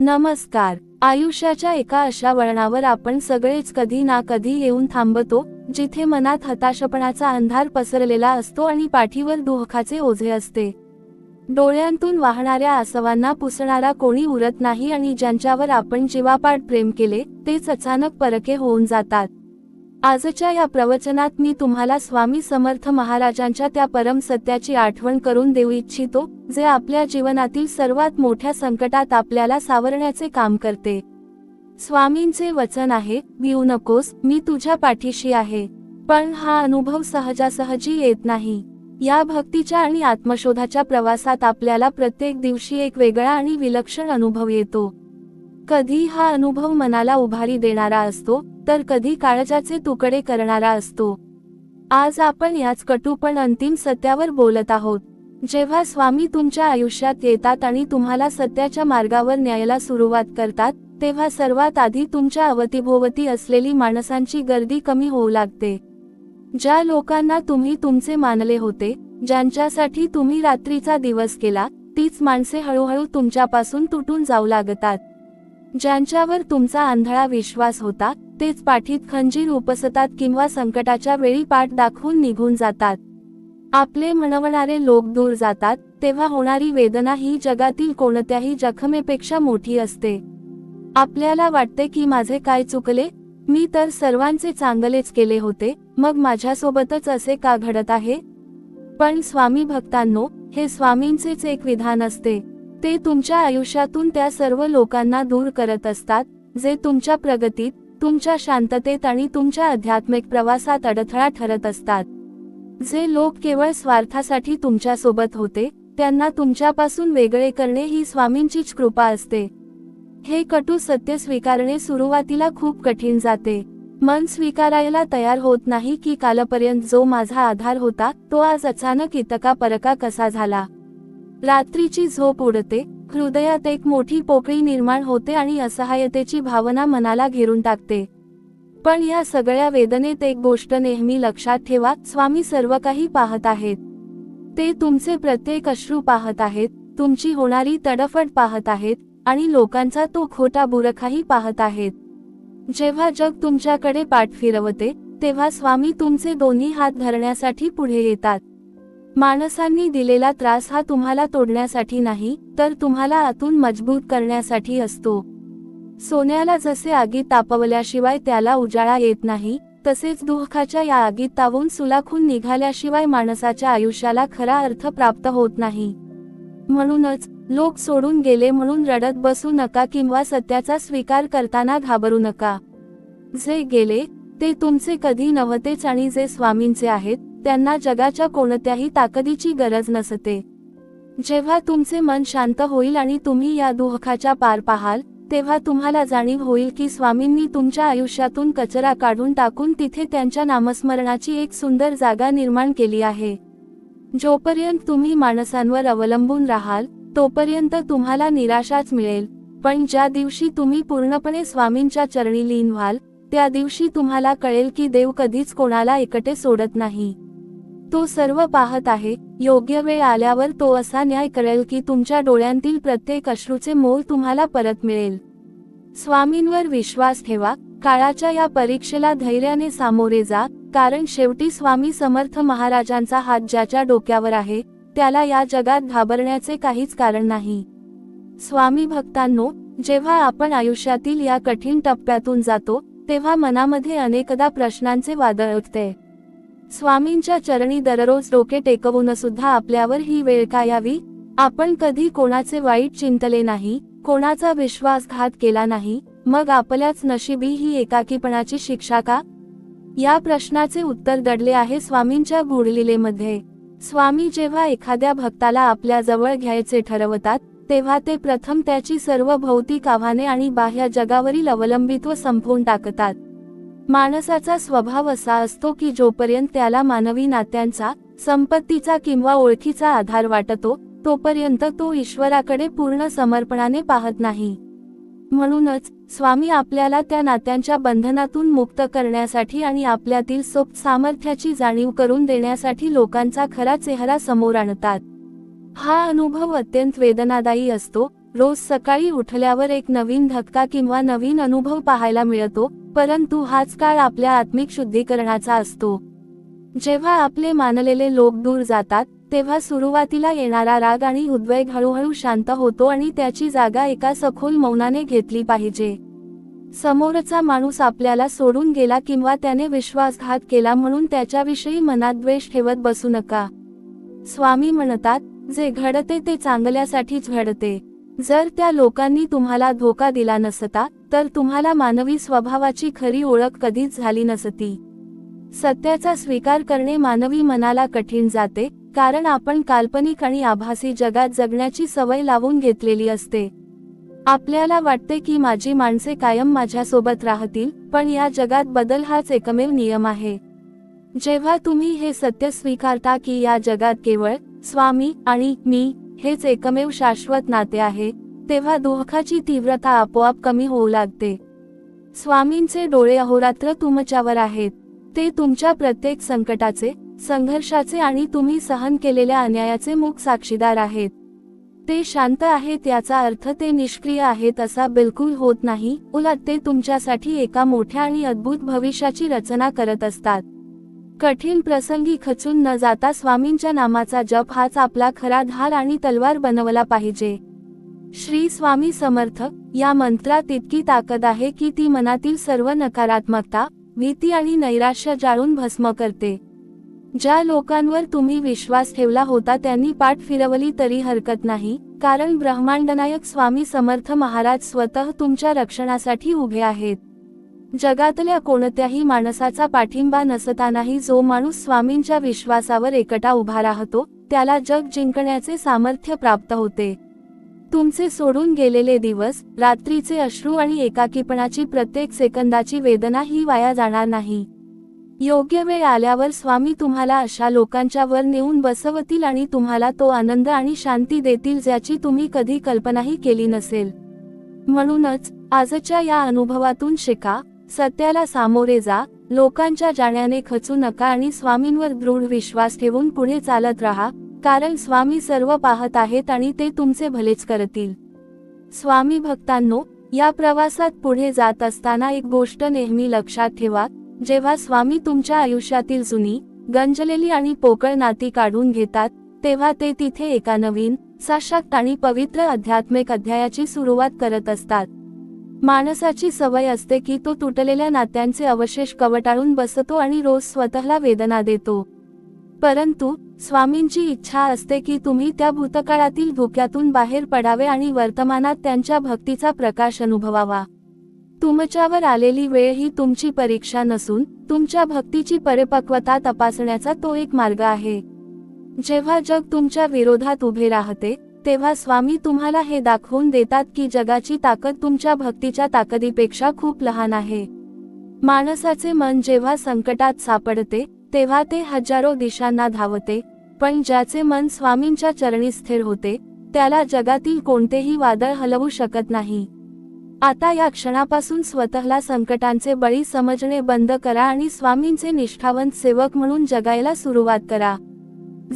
नमस्कार. आयुष्याच्या एका अशा वळणावर आपण सगळेच कधी ना कधी येऊन थांबतो, जिथे मनात हताशपणाचा अंधार पसरलेला असतो आणि पाठीवर दुःखाचे ओझे असते. डोळ्यांतून वाहणाऱ्या आसवांना पुसणारा कोणी उरत नाही आणि ज्यांच्यावर आपण जीवापाड प्रेम केले, तेच अचानक परके होऊन जातात. आजच्या या प्रवचनात मी तुम्हाला स्वामी समर्थ महाराजांच्या त्या परम सत्याची आठवण करून देऊ इच्छितो, जे आपल्या जीवनातील सर्वात मोठ्या संकटात आपल्याला सावरण्याचे काम करते. स्वामींचे वचन आहे, भिवू नकोस, मी तुझ्या पाठीशी आहे. पण हा अनुभव सहजासहजी येत नाही. या भक्तीच्या आणि आत्मशोधाच्या प्रवासात आपल्याला प्रत्येक दिवशी एक वेगळा आणि विलक्षण अनुभव येतो. कधी हा अनुभव मनाला उभारी देणारा असतो, तर कधी काळजाचे तुकडे करणारा असतो. आज आपण याच कटू पण अंतिम सत्यावर बोलत आहोत. जेव्हा स्वामी तुमच्या आयुष्यात येतात आणि तुम्हाला सत्याच्या मार्गावर न्यायला सुरुवात करतात, तेव्हा सर्वात आधी तुमच्या अवतीभोवती असलेली माणसांची गर्दी कमी होऊ लागते. ज्या लोकांना तुम्ही तुमचे मानले होते, ज्यांच्यासाठी तुम्ही रात्रीचा दिवस केला, तीच माणसे हळूहळू तुमच्यापासून तुटून जाऊ लागतात. ज्यांच्यावर तुमचा आंधळा विश्वास होता, तेच पाठीत खंजीर उपसतात किंवा संकटाच्या वेळी पाठ दाखवून निघून जातात. आपले म्हणवणारे लोक दूर जातात, तेव्हा होणारी वेदना ही जगातील कोणत्याही जखमेपेक्षा मोठी असते. आपल्याला वाटते की माझे काय चुकले, मी तर सर्वांचे चांगलेच केले होते, मग माझ्यासोबतच असे का घडत आहे. पण स्वामी भक्तांनो, हे स्वामींचेच एक विधान असते. ते तुमच्या आयुष्यातून त्या सर्व लोकांना दूर करत असतात, जे तुमच्या प्रगतीत, तुमच्या शांततेत आणि तुमच्या आध्यात्मिक प्रवासात अडथळा ठरत असतात. जे लोक केवळ स्वार्थासाठी तुमच्यासोबत होते, त्यांना तुमच्यापासून वेगळे करणे ही स्वामींचीच कृपा असते. हे कटू सत्य स्वीकारणे सुरुवातीला खूप कठीण जाते. मन स्वीकारायला तयार होत नाही की कालपर्यंत जो माझा आधार होता, तो आज अचानक इतका परका कसा झाला. रात्रीची झोप उडते, हृदयात एक मोठी पोकळी निर्माण होते आणि असहायतेची भावना मनाला घेरून टाकते. पण या सगळ्या वेदनेत एक गोष्ट नेहमी लक्षात ठेवा, स्वामी सर्व काही पाहत आहेत. ते तुमचे प्रत्येक अश्रू पाहत आहेत, तुमची होणारी तडफड पाहत आहेत आणि लोकांचा तो खोटा बुरखाही पाहत आहेत. जेव्हा जग तुमच्याकडे पाठ फिरवते, तेव्हा स्वामी तुमचे दोन्ही हात धरण्यासाठी पुढे येतात. माणसांनी दिलेला त्रास हा तुम्हाला तोडण्यासाठी नाही, तर तुम्हाला आतून मजबूत करण्यासाठी असतो. सोन्याला जसे आगीत तापवल्याशिवाय त्याला उजाळा येत नाही, तसेच दुःखाच्या या आगीत तावून सुलाखून निघाल्याशिवाय माणसाच्या आयुष्याला खरा अर्थ प्राप्त होत नाही. म्हणूनच लोक सोडून गेले म्हणून रडत बसू नका किंवा सत्याचा स्वीकार करताना घाबरू नका. जे गेले, ते तुमचे कधी नव्हतेच आणि जे स्वामींचे आहेत, त्यांना जगाच्या कोणत्याही ताकदीची गरज नसते. जेव्हा तुमचे मन शांत होईल आणि तुम्ही या दुःखाच्या पार पाहाल, तेव्हा तुम्हाला जाणीव होईल की स्वामींनी तुमच्या आयुष्यातून कचरा काढून टाकून तिथे त्यांच्या नामस्मरणाची एक सुंदर जागा निर्माण केली आहे. जोपर्यंत तुम्ही माणसांवर अवलंबून राहाल, तोपर्यंत तुम्हाला निराशाच मिळेल. पण ज्या दिवशी तुम्ही पूर्णपणे स्वामींच्या चरणी लीन व्हाल, त्या दिवशी तुम्हाला कळेल की देव कधीच कोणाला एकटे सोडत नाही. तो सर्व पाहत आहे. योग्य वेळ आल्यावर तो असा न्याय करेल की तुमच्या डोळ्यांतील प्रत्येक अश्रूचे मोल तुम्हाला परत मिळेल. स्वामींवर विश्वास ठेवा. काळाच्या या परीक्षेला धैर्याने सामोरे जा, कारण शेवटी स्वामी समर्थ महाराजांचा हात ज्याच्या डोक्यावर आहे, त्याला या जगात घाबरण्याचे काहीच कारण नाही. स्वामी भक्तांनो, जेव्हा आपण आयुष्यातील या कठीण टप्प्यातून जातो, तेव्हा मनामध्ये अनेकदा प्रश्नांचे वादळ उठते. स्वामींच्या चरणी दररोज डोके टेकवून सुद्धा आपल्यावर ही वेळ का यावी. आपण कधी कोणाचे वाईट चिंतले नाही, कोणाचा विश्वासघात केला नाही, मग आपल्याच नशिबी ही एकाकीपणाची शिक्षा का. या प्रश्नाचे उत्तर दडले आहे स्वामींच्या गूढलीलेमध्ये. स्वामी जेव्हा एखाद्या भक्ताला आपल्या जवळ घ्यायचे ठरवतात, तेव्हा ते प्रथम त्याची सर्व भौतिक आव्हाने आणि बाह्य जगावरील अवलंबित्व संपवून टाकतात. माणसाचा स्वभाव असा असतो की जोपर्यंत त्याला मानवी नात्यांचा, संपत्तीचा किंवा ओळखीचा आधार वाटतो, तोपर्यंत तो ईश्वराकडे पूर्ण समर्पणाने पाहत नाही. म्हणूनच स्वामी आपल्याला त्या नात्यांच्या बंधनातून मुक्त करण्यासाठी आणि आपल्यातील सुप्त सामर्थ्याची जाणीव करून देण्यासाठी लोकांचा खरा चेहरा समोर आणतात. हा अनुभव अत्यंत वेदनादायी असतो, रोज सकाळी उठल्यावर एक नवीन धक्का किंवा नवीन अनुभव पाहायला मिळतो, परंतु हाच काळ आपल्या आत्मिक शुद्धीकरणाचा असतो. जेव्हा आपले मानलेले लोक दूर जातात, तेव्हा सुरुवातीला येणारा राग आणि उद्वेग हळूहळू शांत होतो आणि त्याची जागा एका सखोल मौनाने घेतली पाहिजे. समोरचा माणूस आपल्याला सोडून गेला किंवा त्याने विश्वासघात केला म्हणून त्याच्याविषयी मनात द्वेष ठेवत बसू नका. स्वामी म्हणतात, जे घडते ते चांगल्यासाठीच घडते. जर त्या लोकांनी तुम्हाला धोका दिला नसता, तर तुम्हाला मानवी स्वभावाची खरी ओळख कधीच झाली नसती. सत्याचा स्वीकार करणे मानवी मनाला कठीण जाते, कारण आपण काल्पनिक आणि आभासी जगात जगण्याची सवय लावून घेतलेली असते. आपल्याला वाटते की माझी माणसे कायम माझ्यासोबत राहतील, पण या जगात बदल हाच एकमेव नियम आहे. जेव्हा तुम्ही हे सत्य स्वीकारता की या जगात केवळ स्वामी आणि मी हेच एकमेव शाश्वत नाते आहे, तेव्हा दुःखाची तीव्रता आपोआप कमी होऊ लागते. स्वामींचे डोळे अहोरात्र तुमच्यावर आहेत. ते तुमच्या प्रत्येक संकटाचे, संघर्षाचे आणि तुम्ही सहन केलेल्या अन्यायाचे मूक साक्षीदार आहेत. ते शांत आहेत याचा अर्थ ते निष्क्रिय आहेत असा बिलकुल होत नाही, उलट ते तुमच्यासाठी एका मोठ्या आणि अद्भुत भविष्याची रचना करत असतात. कठीण प्रसंगी खचून न जाता स्वामींच्या नामाचा जप हाच आपला खरा ढाल आणि तलवार बनवला पाहिजे. श्री स्वामी समर्थ या मंत्रात इतकी ताकद आहे की ती मनातील सर्व नकारात्मकता, भीती आणि नैराश्य जाळून भस्म करते. ज्या लोकांवर तुम्ही विश्वास ठेवला होता त्यांनी पाठ फिरवली तरी हरकत नाही, कारण ब्रह्मांडनायक स्वामी समर्थ महाराज स्वतः तुमच्या रक्षणासाठी उभे आहेत. जगातल्या कोणत्याही माणसाचा पाठिंबा नसतानाही जो माणूस स्वामींच्या विश्वासावर एकटा उभा राहतो, त्याला जग जिंकण्याचे सामर्थ्य प्राप्त होते. तुमचे सोडून गेलेले दिवस, रात्रीचे अश्रू आणि एकाकीपणाची प्रत्येक सेकंदाची वेदना ही वाया जाणार नाही. योग्य वेळ आल्यावर स्वामी तुम्हाला अशा लोकांच्या वर नेऊन बसवतील आणि तुम्हाला तो आनंद आणि शांती देतील ज्याची तुम्ही कधी कल्पनाही केली नसेल. म्हणूनच आजच्या या अनुभवातून शिका, सत्याला सामोरे जा, लोकांच्या जाण्याने खचू नका आणि स्वामींवर दृढ विश्वास ठेवून पुढे चालत राहा, कारण स्वामी सर्व पाहत आहेत आणि ते तुमचे भलेच करतील. स्वामी भक्तांनो, या प्रवासात पुढे जात असताना एक गोष्ट नेहमी लक्षात ठेवा, जेव्हा स्वामी तुमच्या आयुष्यातील जुनी, गंजलेली आणि पोकळ नाती काढून घेतात, तेव्हा ते तिथे एका नवीन, सशक्त आणि पवित्र आध्यात्मिक अध्यायाची सुरुवात करत असतात. माणसाची सवय असते की तो तुटलेल्या नात्यांचे अवशेष कवटाळून बसतो आणि रोज स्वतःला वेदना देतो. परंतु स्वामींची इच्छा असते की तुम्ही त्या भूतकाळातील धोक्यातून बाहेर पडावे आणि वर्तमानात त्यांच्या भक्तीचा प्रकाश अनुभवावा. तुमच्यावर आलेली वेळ ही तुमची परीक्षा नसून, तुमच्या भक्तीची परिपक्वता तपासण्याचा तो एक मार्ग आहे. जेव्हा जग तुमच्या विरोधात उभे राहते, तेव्हा स्वामी तुम्हाला हे दाखवून देतात की जगाची ताकद तुमच्या भक्तीच्या ताकदीपेक्षा खूप लहान आहे. माणसाचे मन जेव्हा संकटात सापडते, तेव्हा ते हजारो दिशांना धावते, पण ज्याचे मन स्वामींच्या चरणी स्थिर होते, त्याला जगातील कोणतेही वादळ हलवू शकत नाही. आता या क्षणापासून स्वतःला संकटांचे बळी समजणे बंद करा आणि स्वामींचे निष्ठावंत सेवक म्हणून जगायला सुरुवात करा.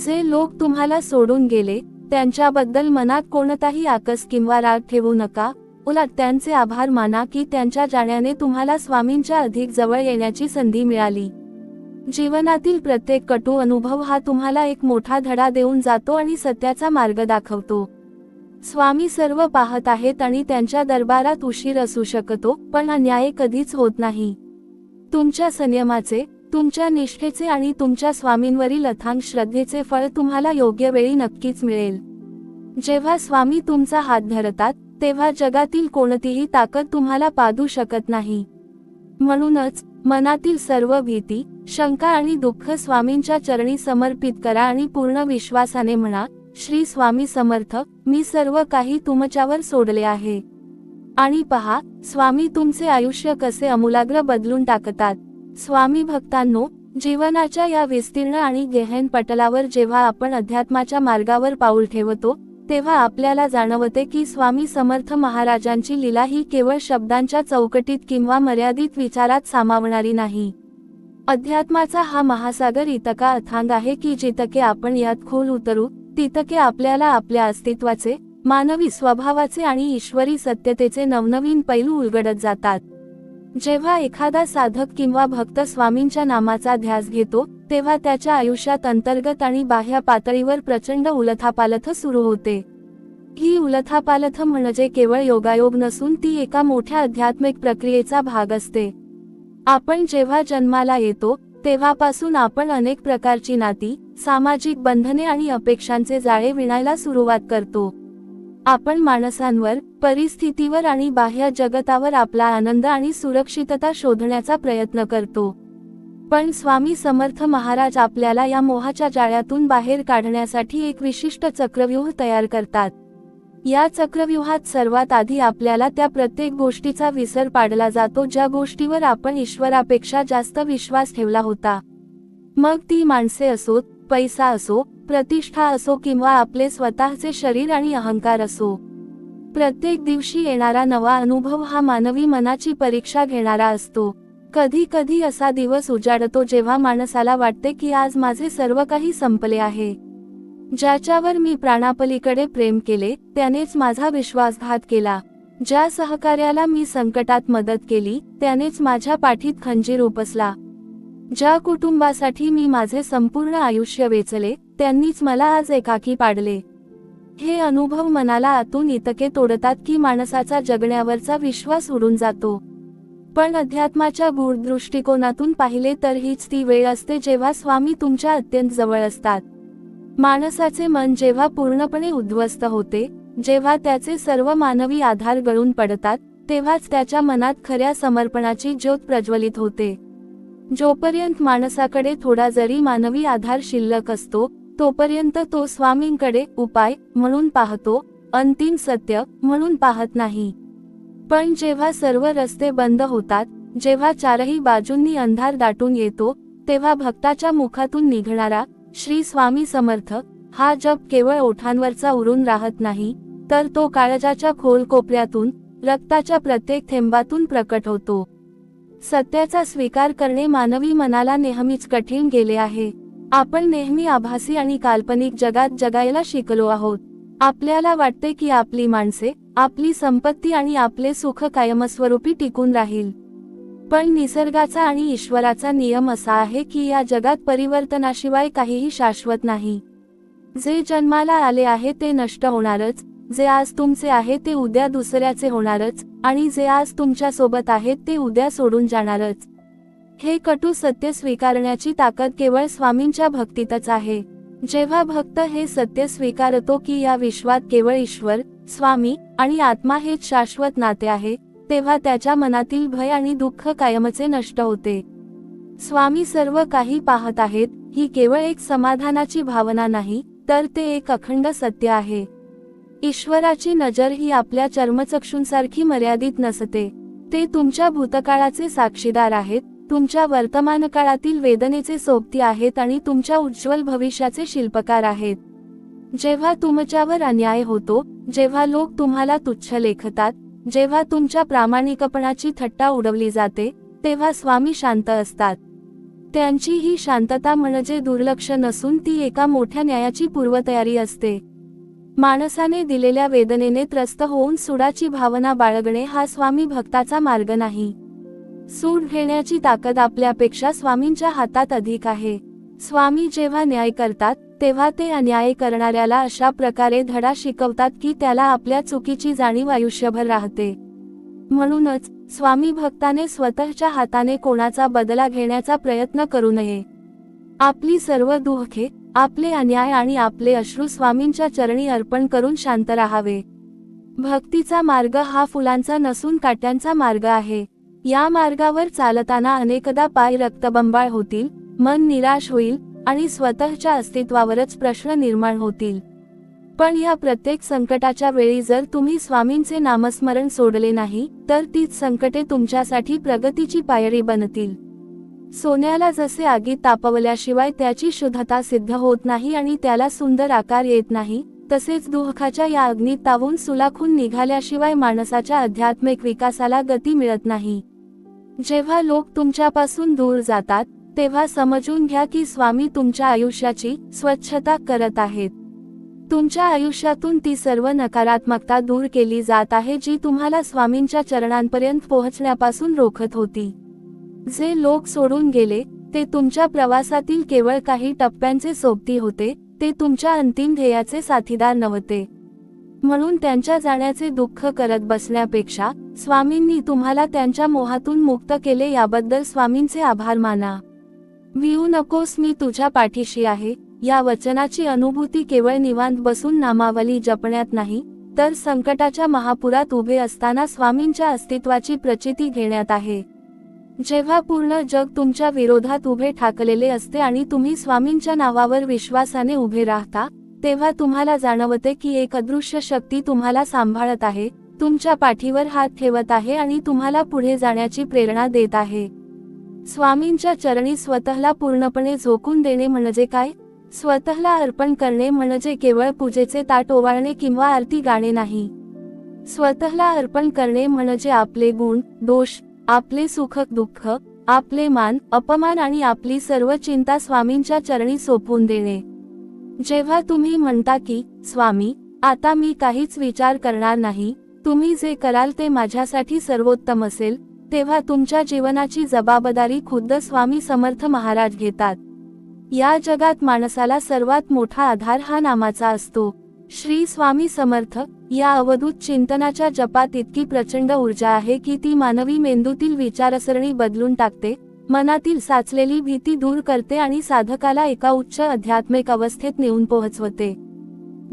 जे लोक तुम्हाला सोडून गेले, त्यांच्याबद्दल मनात कोणताही आकस किंवा राग ठेवू नका, उलट त्यांचे आभार माना की त्यांच्या जाण्याने तुम्हाला स्वामींच्या अधिक जवळ येण्याची संधी मिळाली. जीवनातील प्रत्येक कटू अनुभव हा तुम्हाला एक मोठा धडा देऊन जातो आणि सत्याचा मार्ग दाखवतो. स्वामी सर्व पाहत आहेत आणि त्यांच्या दरबारात उशीर असू शकतो, पण अन्याय कधीच होत नाही. तुमच्या संयमाचे, तुमच्या निष्ठेचे आणि तुमच्या स्वामींवरील अथांग श्रद्धेचे फळ तुम्हाला योग्य वेळी नक्कीच मिळेल. जेव्हा स्वामी तुमचा हात धरतात, तेव्हा जगातील कोणतीही ताकद तुम्हाला पाडू शकत नाही. म्हणूनच मनातील सर्व भीती, शंका आणि दुःख स्वामींच्या चरणी समर्पित करा आणि पूर्ण विश्वासाने म्हणा, श्री स्वामी समर्थ, मी सर्व काही तुमच्यावर सोडले आहे. आणि पहा, स्वामी तुमचे आयुष्य कसे आमूलाग्र बदलून टाकतात. स्वामी भक्तांनो, जीवनाच्या या विस्तीर्ण आणि गहन पटलावर जेव्हा आपण अध्यात्माच्या मार्गावर पाऊल ठेवतो, तेव्हा आपल्याला जाणवते की स्वामी समर्थ महाराजांची लीला ही केवळ शब्दांच्या चौकटीत किंवा मर्यादित विचारात सामावणारी नाही. अध्यात्माचा हा महासागर इतका अथांग आहे की जितके आपण यात खोल उतरू, तितके आपल्याला आपल्या अस्तित्वाचे, मानवी स्वभावाचे आणि ईश्वरी सत्यतेचे नवनवीन पैलू उलगडत जातात. जेव्हा एखादा साधक किंवा भक्त स्वामींच्या नामाचा ध्यास घेतो, तेव्हा त्याच्या आयुष्यात अंतर्गत आणि बाह्य पातळीवर प्रचंड उलथापालथ सुरू होते. ही उलथापालथ म्हणजे केवळ योगायोग नसून ती एका मोठ्या आध्यात्मिक प्रक्रियेचा भाग असते. आपण जेव्हा जन्माला येतो तेव्हापासून आपण अनेक प्रकारची नाती, सामाजिक बंधने आणि अपेक्षांचे जाळे विणायला सुरुवात करतो. आपण माणसांवर, परिस्थितीवर आणि बाह्य जगतावर आपला आनंद आणि सुरक्षितता शोधण्याचा प्रयत्न करतो. पण स्वामी समर्थ महाराज आपल्याला या मोहाच्या जाळ्यातून बाहेर काढण्यासाठी एक विशिष्ट चक्रव्यूह तयार करतात. या चक्रव्यूहात सर्वात आधी आपल्याला त्या प्रत्येक गोष्टीचा विसर पाडला जातो ज्या गोष्टीवर आपण ईश्वरापेक्षा जास्त विश्वास ठेवला होता. मग ती माणसे असोत, पैसा असो, प्रतिष्ठा असो किंवा आपले स्वतःचे शरीर आणि अहंकार असो. प्रत्येक दिवशी येणारा नवा अनुभव हा मानवी मनाची परीक्षा घेणारा असतो. कधी कधी असा दिवस उजाडतो जेव्हा माणसाला वाटते की आज माझे सर्व काही संपले आहे. ज्याच्यावर मी प्राणापलीकडे प्रेम केले त्यानेच माझा विश्वासघात केला. ज्या सहकार्याला मी संकटात मदत केली त्यानेच माझ्या पाठीत खंजीर उपसला. ज्या कुटुंबासाठी मी माझे संपूर्ण आयुष्य वेचले त्यांनीच मला आज एकाकी पाडले. हे अनुभव मनाला आतून इतके तोडतात की माणसाचा जगण्यावरचा विश्वास उडून जातो. पण अध्यात्माच्या गूढ दृष्टिकोनातून पाहिले तर हीच ती वेळ असते जेव्हा स्वामी तुमच्या अत्यंत जवळ असतात. माणसाचे मन जेव्हा पूर्णपणे उद्ध्वस्त होते, जेव्हा त्याचे सर्व मानवी आधार गळून पडतात, तेव्हाच त्याच्या मनात खऱ्या समर्पणाची ज्योत प्रज्वलित होते. जोपर्यंत माणसाकडे थोडा जरी मानवी आधार शिल्लक असतो, तोपर्यंत तो स्वामींकडे उपाय म्हणून पाहतो, अंतिम सत्य म्हणून पाहत नाही. पण जेव्हा सर्व रस्ते बंद होतात, जेव्हा चारही बाजूंनी अंधार दाटून येतो, तेव्हा भक्ताच्या मुखातून निघणारा श्री स्वामी समर्थ हा जप केवळ ओठांवरचा उरून राहत नाही, तर तो काळजाच्या खोल कोपऱ्यातून, रक्ताच्या प्रत्येक थेंबातून प्रकट होतो. सत्याचा स्वीकार करणे मानवी मनाला नेहमीच कठीण गेले आहे. आपण नेहमी आभासी आणि काल्पनिक जगात जगायला शिकलो आहोत. आपल्याला वाटते की आपली माणसे, आपली संपत्ती आणि आपले सुख कायमस्वरूपी टिकून राहील. पण निसर्गाचा आणि ईश्वराचा नियम असा आहे की या जगात परिवर्तनाशिवाय काहीही शाश्वत नाही. जे जन्माला आले आहे ते नष्ट होणारच, जे आज तुमचे आहे ते उद्या दुसऱ्याचे होणारच, आणि जे आज तुमच्या सोबत आहेत ते उद्या सोडून जाणारच. हे कटू सत्य स्वीकारण्याची ताकद केवळ स्वामींच्या भक्तीतच आहे. जेव्हा भक्त हे सत्य स्वीकारतो की या विश्वात केवळ ईश्वर, स्वामी आणि आत्मा हेच शाश्वत नाते आहे, तेव्हा त्याच्या मनातील भय आणि दुःख कायमचे नष्ट होते. स्वामी सर्व काही पाहत आहेत ही केवळ एक समाधानाची भावना नाही, तर ते एक अखंड सत्य आहे. ईश्वराची नजर ही आपल्या चर्मचक्षुंसारखी मर्यादित नसते. ते तुमच्या भूतकाळाचे साक्षीदार आहेत, तुमच्या वर्तमान काळातील वेदनेचे सोबती आहेत आणि तुमच्या उज्ज्वल भविष्याचे शिल्पकार आहेत. जेव्हा तुमच्यावर अन्याय होतो, जेव्हा लोक तुम्हाला तुच्छ लेखतात, जेव्हा तुमच्या प्रामाणिकपणाची थट्टा उडवली जाते, तेव्हा स्वामी शांत असतात. त्यांची ही शांतता म्हणजे दुर्लक्ष नसून ती एका मोठ्या न्यायाची पूर्वतयारी असते. माणसाने दिलेल्या वेदनेने त्रस्त होऊन सुडाची भावना बाळगणे हा स्वामी भक्ताचा मार्ग नाही. सूड घेण्याची ताकद आपल्यापेक्षा स्वामींच्या हातात अधिक आहे. स्वामी जेव्हा न्याय करतात तेव्हा ते अन्याय करणाऱ्याला अशा प्रकारे धडा शिकवतात की त्याला आपल्या चुकीची जाणीव आयुष्यभर राहते. म्हणूनच स्वामी भक्ताने स्वतःच्या हाताने कोणाचा बदला घेण्याचा प्रयत्न करू नये. आपली सर्व दुःखे, आपले अन्याय आणि आपले अश्रू स्वामींच्या चरणी अर्पण करून शांत राहावे. भक्तीचा मार्ग हा फुलांचा नसून काट्यांचा मार्ग आहे. या मार्गावर चालताना अनेकदा पाय रक्तबंबाळ होतील, मन निराश होईल आणि स्वतःच्या अस्तित्वावरच प्रश्न निर्माण होतील. पण या प्रत्येक संकटाच्या वेळी जर तुम्ही स्वामींचे नामस्मरण सोडले नाही, तर तीच संकटे तुमच्यासाठी प्रगतीची पायरी बनतील. सोन्याला जसे आगीत तापवल्याशिवाय त्याची शुद्धता सिद्ध होत नाही आणि त्याला सुंदर आकार येत नाही, तसेच दुःखाच्या या अग्नीत तावून सुलाखून निघाल्याशिवाय माणसाच्या आध्यात्मिक विकासाला गती मिळत नाही. जेव्हा लोक तुमच्यापासून दूर जातात, तेव्हा समजून घ्या की स्वामी तुमच्या आयुष्याची स्वच्छता करत आहेत. तुमच्या आयुष्यातून ती सर्व नकारात्मकता दूर केली जात आहे जी तुम्हाला स्वामींच्या चरणांपर्यंत पोहोचण्यापासून रोखत होती. जे लोक सोडून गेले ते तुमच्या प्रवासातील केवळ काही टप्प्यांचे सोबती होते, ते तुमच्या अंतिम ध्येयाचे साथीदार नव्हते. म्हणून त्यांच्या जाण्याचे दुःख करत बसण्यापेक्षा स्वामींनी तुम्हाला त्यांच्या मोहातून मुक्त केले याबद्दल स्वामींचे आभार माना. भिऊ नकोस, मी तुझ्या पाठीशी आहे या वचनाची अनुभूती केवळ निवांत बसून नामावली जपण्यात नाही, तर संकटाच्या महापुरात उभे असताना स्वामींच्या अस्तित्वाची प्रचिती घेण्यात आहे. जेव्हा पूर्ण जग तुमच्या विरोधात उभे ठाकलेले असते आणि तुम्ही स्वामींच्या नावावर विश्वासाने उभे राहता, तेव्हा तुम्हाला जाणवते की एक अदृश्य शक्ती तुम्हाला सांभाळत आहे, तुमच्या पाठीवर हात ठेवत आहे आणि तुम्हाला पुढे जाण्याची प्रेरणा देत आहे. स्वामींच्या चरणी स्वतःला पूर्णपणे झोकून देणे म्हणजे काय? स्वतःला अर्पण करणे म्हणजे केवळ पूजेचे ताट ओवाळणे किंवा आरती गाणे नाही. स्वतःला अर्पण करणे म्हणजे आपले गुण, दोष, आपले सुख दुःख, आपले मान अपमान आणि आपली सर्व चिंता स्वामींच्या चरणी सोपवून देणे. जेव्हा तुम्ही म्हणता की स्वामी, आता मी काहीच विचार करणार नाही, तुम्ही जे कराल ते माझ्यासाठी सर्वोत्तम असेल, तेव्हा तुमच्या जीवनाची जबाबदारी खुद्द स्वामी समर्थ महाराज घेतात. या जगात माणसाला सर्वात मोठा आधार हा नामाचा असतो. श्री स्वामी समर्थ या अवधूत चिंतनाच्या जपात इतकी प्रचंड ऊर्जा आहे की ती मानवी मेंदूतील विचारसरणी बदलून टाकते, मनातील साचलेली भीती दूर करते आणि साधकाला एका उच्च आध्यात्मिक अवस्थेत नेऊन पोहोचवते.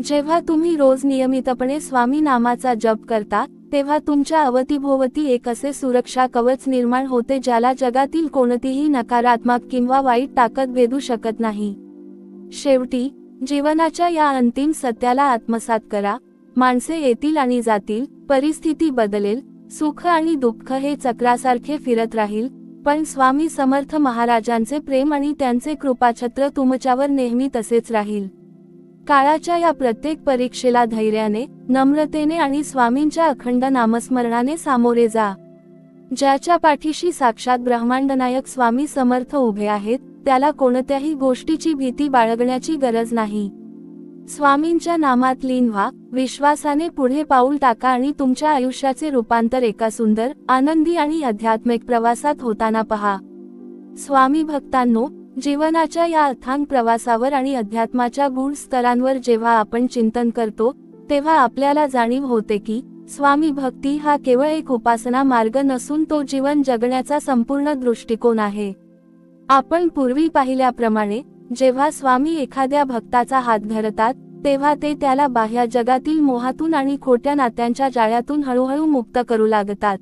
जेव्हा तुम्ही रोज नियमितपणे स्वामी नामाचा जप करता, तेव्हा तुमच्या अवतीभोवती एक असे सुरक्षा कवच निर्माण होते ज्याला जगातील कोणतीही नकारात्मक किंवा वाईट ताकद भेदू शकत नाही. शेवटी जीवनाच्या या अंतिम सत्याला आत्मसात करा. माणसे येतील आणि जातील, परिस्थिती बदलेल, सुख आणि दुःख हे चक्रासारखे फिरत राहील, पण स्वामी समर्थ महाराजांचे प्रेम आणि त्यांचे कृपाछत्र तुमच्यावर नेहमी तसेच राहील. काळाच्या या प्रत्येक परीक्षेला धैर्याने, नम्रतेने आणि स्वामींच्या अखंड नामस्मरणाने सामोरे जा. ज्याच्या पाठीशी साक्षात ब्रह्मांडनायक स्वामी समर्थ उभे आहेत, त्याला कोणत्याही गोष्टीची भीती बाळगण्याची गरज नाही. स्वामींच्या नामात लीन व्हा, विश्वासाने पुढे पाऊल टाका आणि तुमच्या आयुष्याचे रूपांतर एका सुंदर, आनंदी आणि आध्यात्मिक प्रवासात होताना पहा. स्वामी भक्तांनो, जीवनाच्या या अथांग प्रवासावर आणि अध्यात्माच्या गूढ स्तरांवर जेव्हा आपण चिंतन करतो, तेव्हा आपल्याला जाणीव होते की स्वामी भक्ती हा केवळ एक उपासना मार्ग नसून तो जीवन जगण्याचा संपूर्ण दृष्टिकोन आहे. आपण पूर्वी पाहिल्याप्रमाणे जेव्हा स्वामी एखाद्या भक्ताचा हात धरतात, तेव्हा ते त्याला बाह्य जगातील मोहातून आणि खोट्या नात्यांच्या जाळ्यातून हळूहळू मुक्त करू लागतात.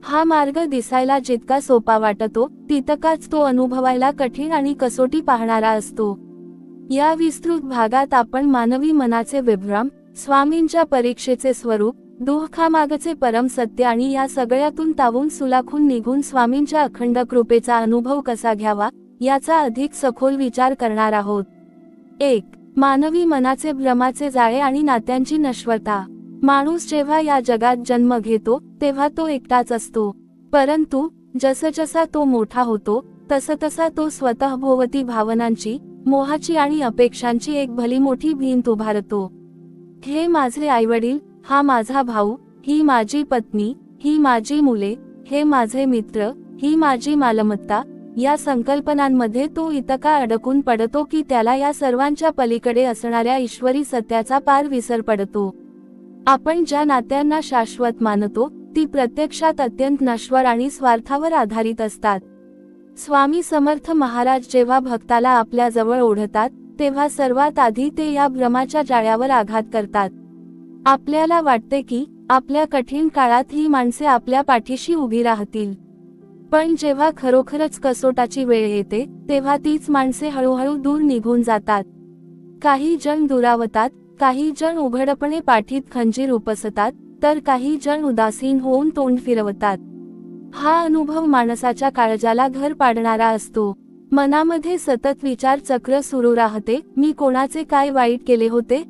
हा मार्ग दिसायला जितका सोपा वाटतो, तितकाच तो अनुभवायला कठीण आणि कसोटी पाहणारा असतो. या विस्तृत भागात आपण मानवी मनाचे विभ्रम, स्वामींच्या परीक्षेचे स्वरूप, दुःखामागचे परम सत्य आणि या सगळ्यातून तावून सुलाखून निघून स्वामींच्या अखंड कृपेचा अनुभव कसा घ्यावा, याचा अधिक सखोल विचार करणार आहोत. 1. मानवी मनाचे भ्रमाचे जाळे आणि नात्यांची नश्वरता. माणूस जेव्हा या जगात जन्म घेतो, तेव्हा तो एकटाच असतो. परंतु जसजसा तो मोठा होतो, तसतसा तो स्वतःभोवती भावनांची, मोहाची आणि अपेक्षांची एक भली मोठी भिंत उभारतो. हे माझे आईवडील, हा माझा भाऊ, ही माझी पत्नी, ही माझी मुले, हे माझे मित्र, ही माझी मालमत्ता, या संकल्पनांमध्ये तो इतका अडकून पडतो की त्याला या सर्वांच्या पलीकडे असणाऱ्या ईश्वरी सत्याचा पार विसर पडतो. आपण ज्या नात्यांना शाश्वत मानतो, ती प्रत्यक्षात अत्यंत नश्वर आणि स्वार्थावर आधारित असतात. स्वामी समर्थ महाराज जेव्हा भक्ताला आपल्या जवळ ओढतात, तेव्हा सर्वात आधी ते या भ्रमाच्या जाळ्यावर आघात करतात. आपल्याला वाटते की आपल्या कठीण काळात ही माणसे आपल्या पाठीशी उभी राहतील, पण जेव्हा खरोखरच कसोटाची वेळ येते, तेव्हा तीच माणसे हळूहळू दूर निघून जातात. काही जण दुरावतात, काही जण उघडपणे पाठीत खंजीर उपसतात, तर काही जण उदासीन होऊन तोंड फिरवतात. हा अनुभव माणसाच्या काळजाला घर पाडणारा असतो. मनामध्ये सतत विचार चक्र सुरू राहते, मी कोणाचे काय वाईट केले होते?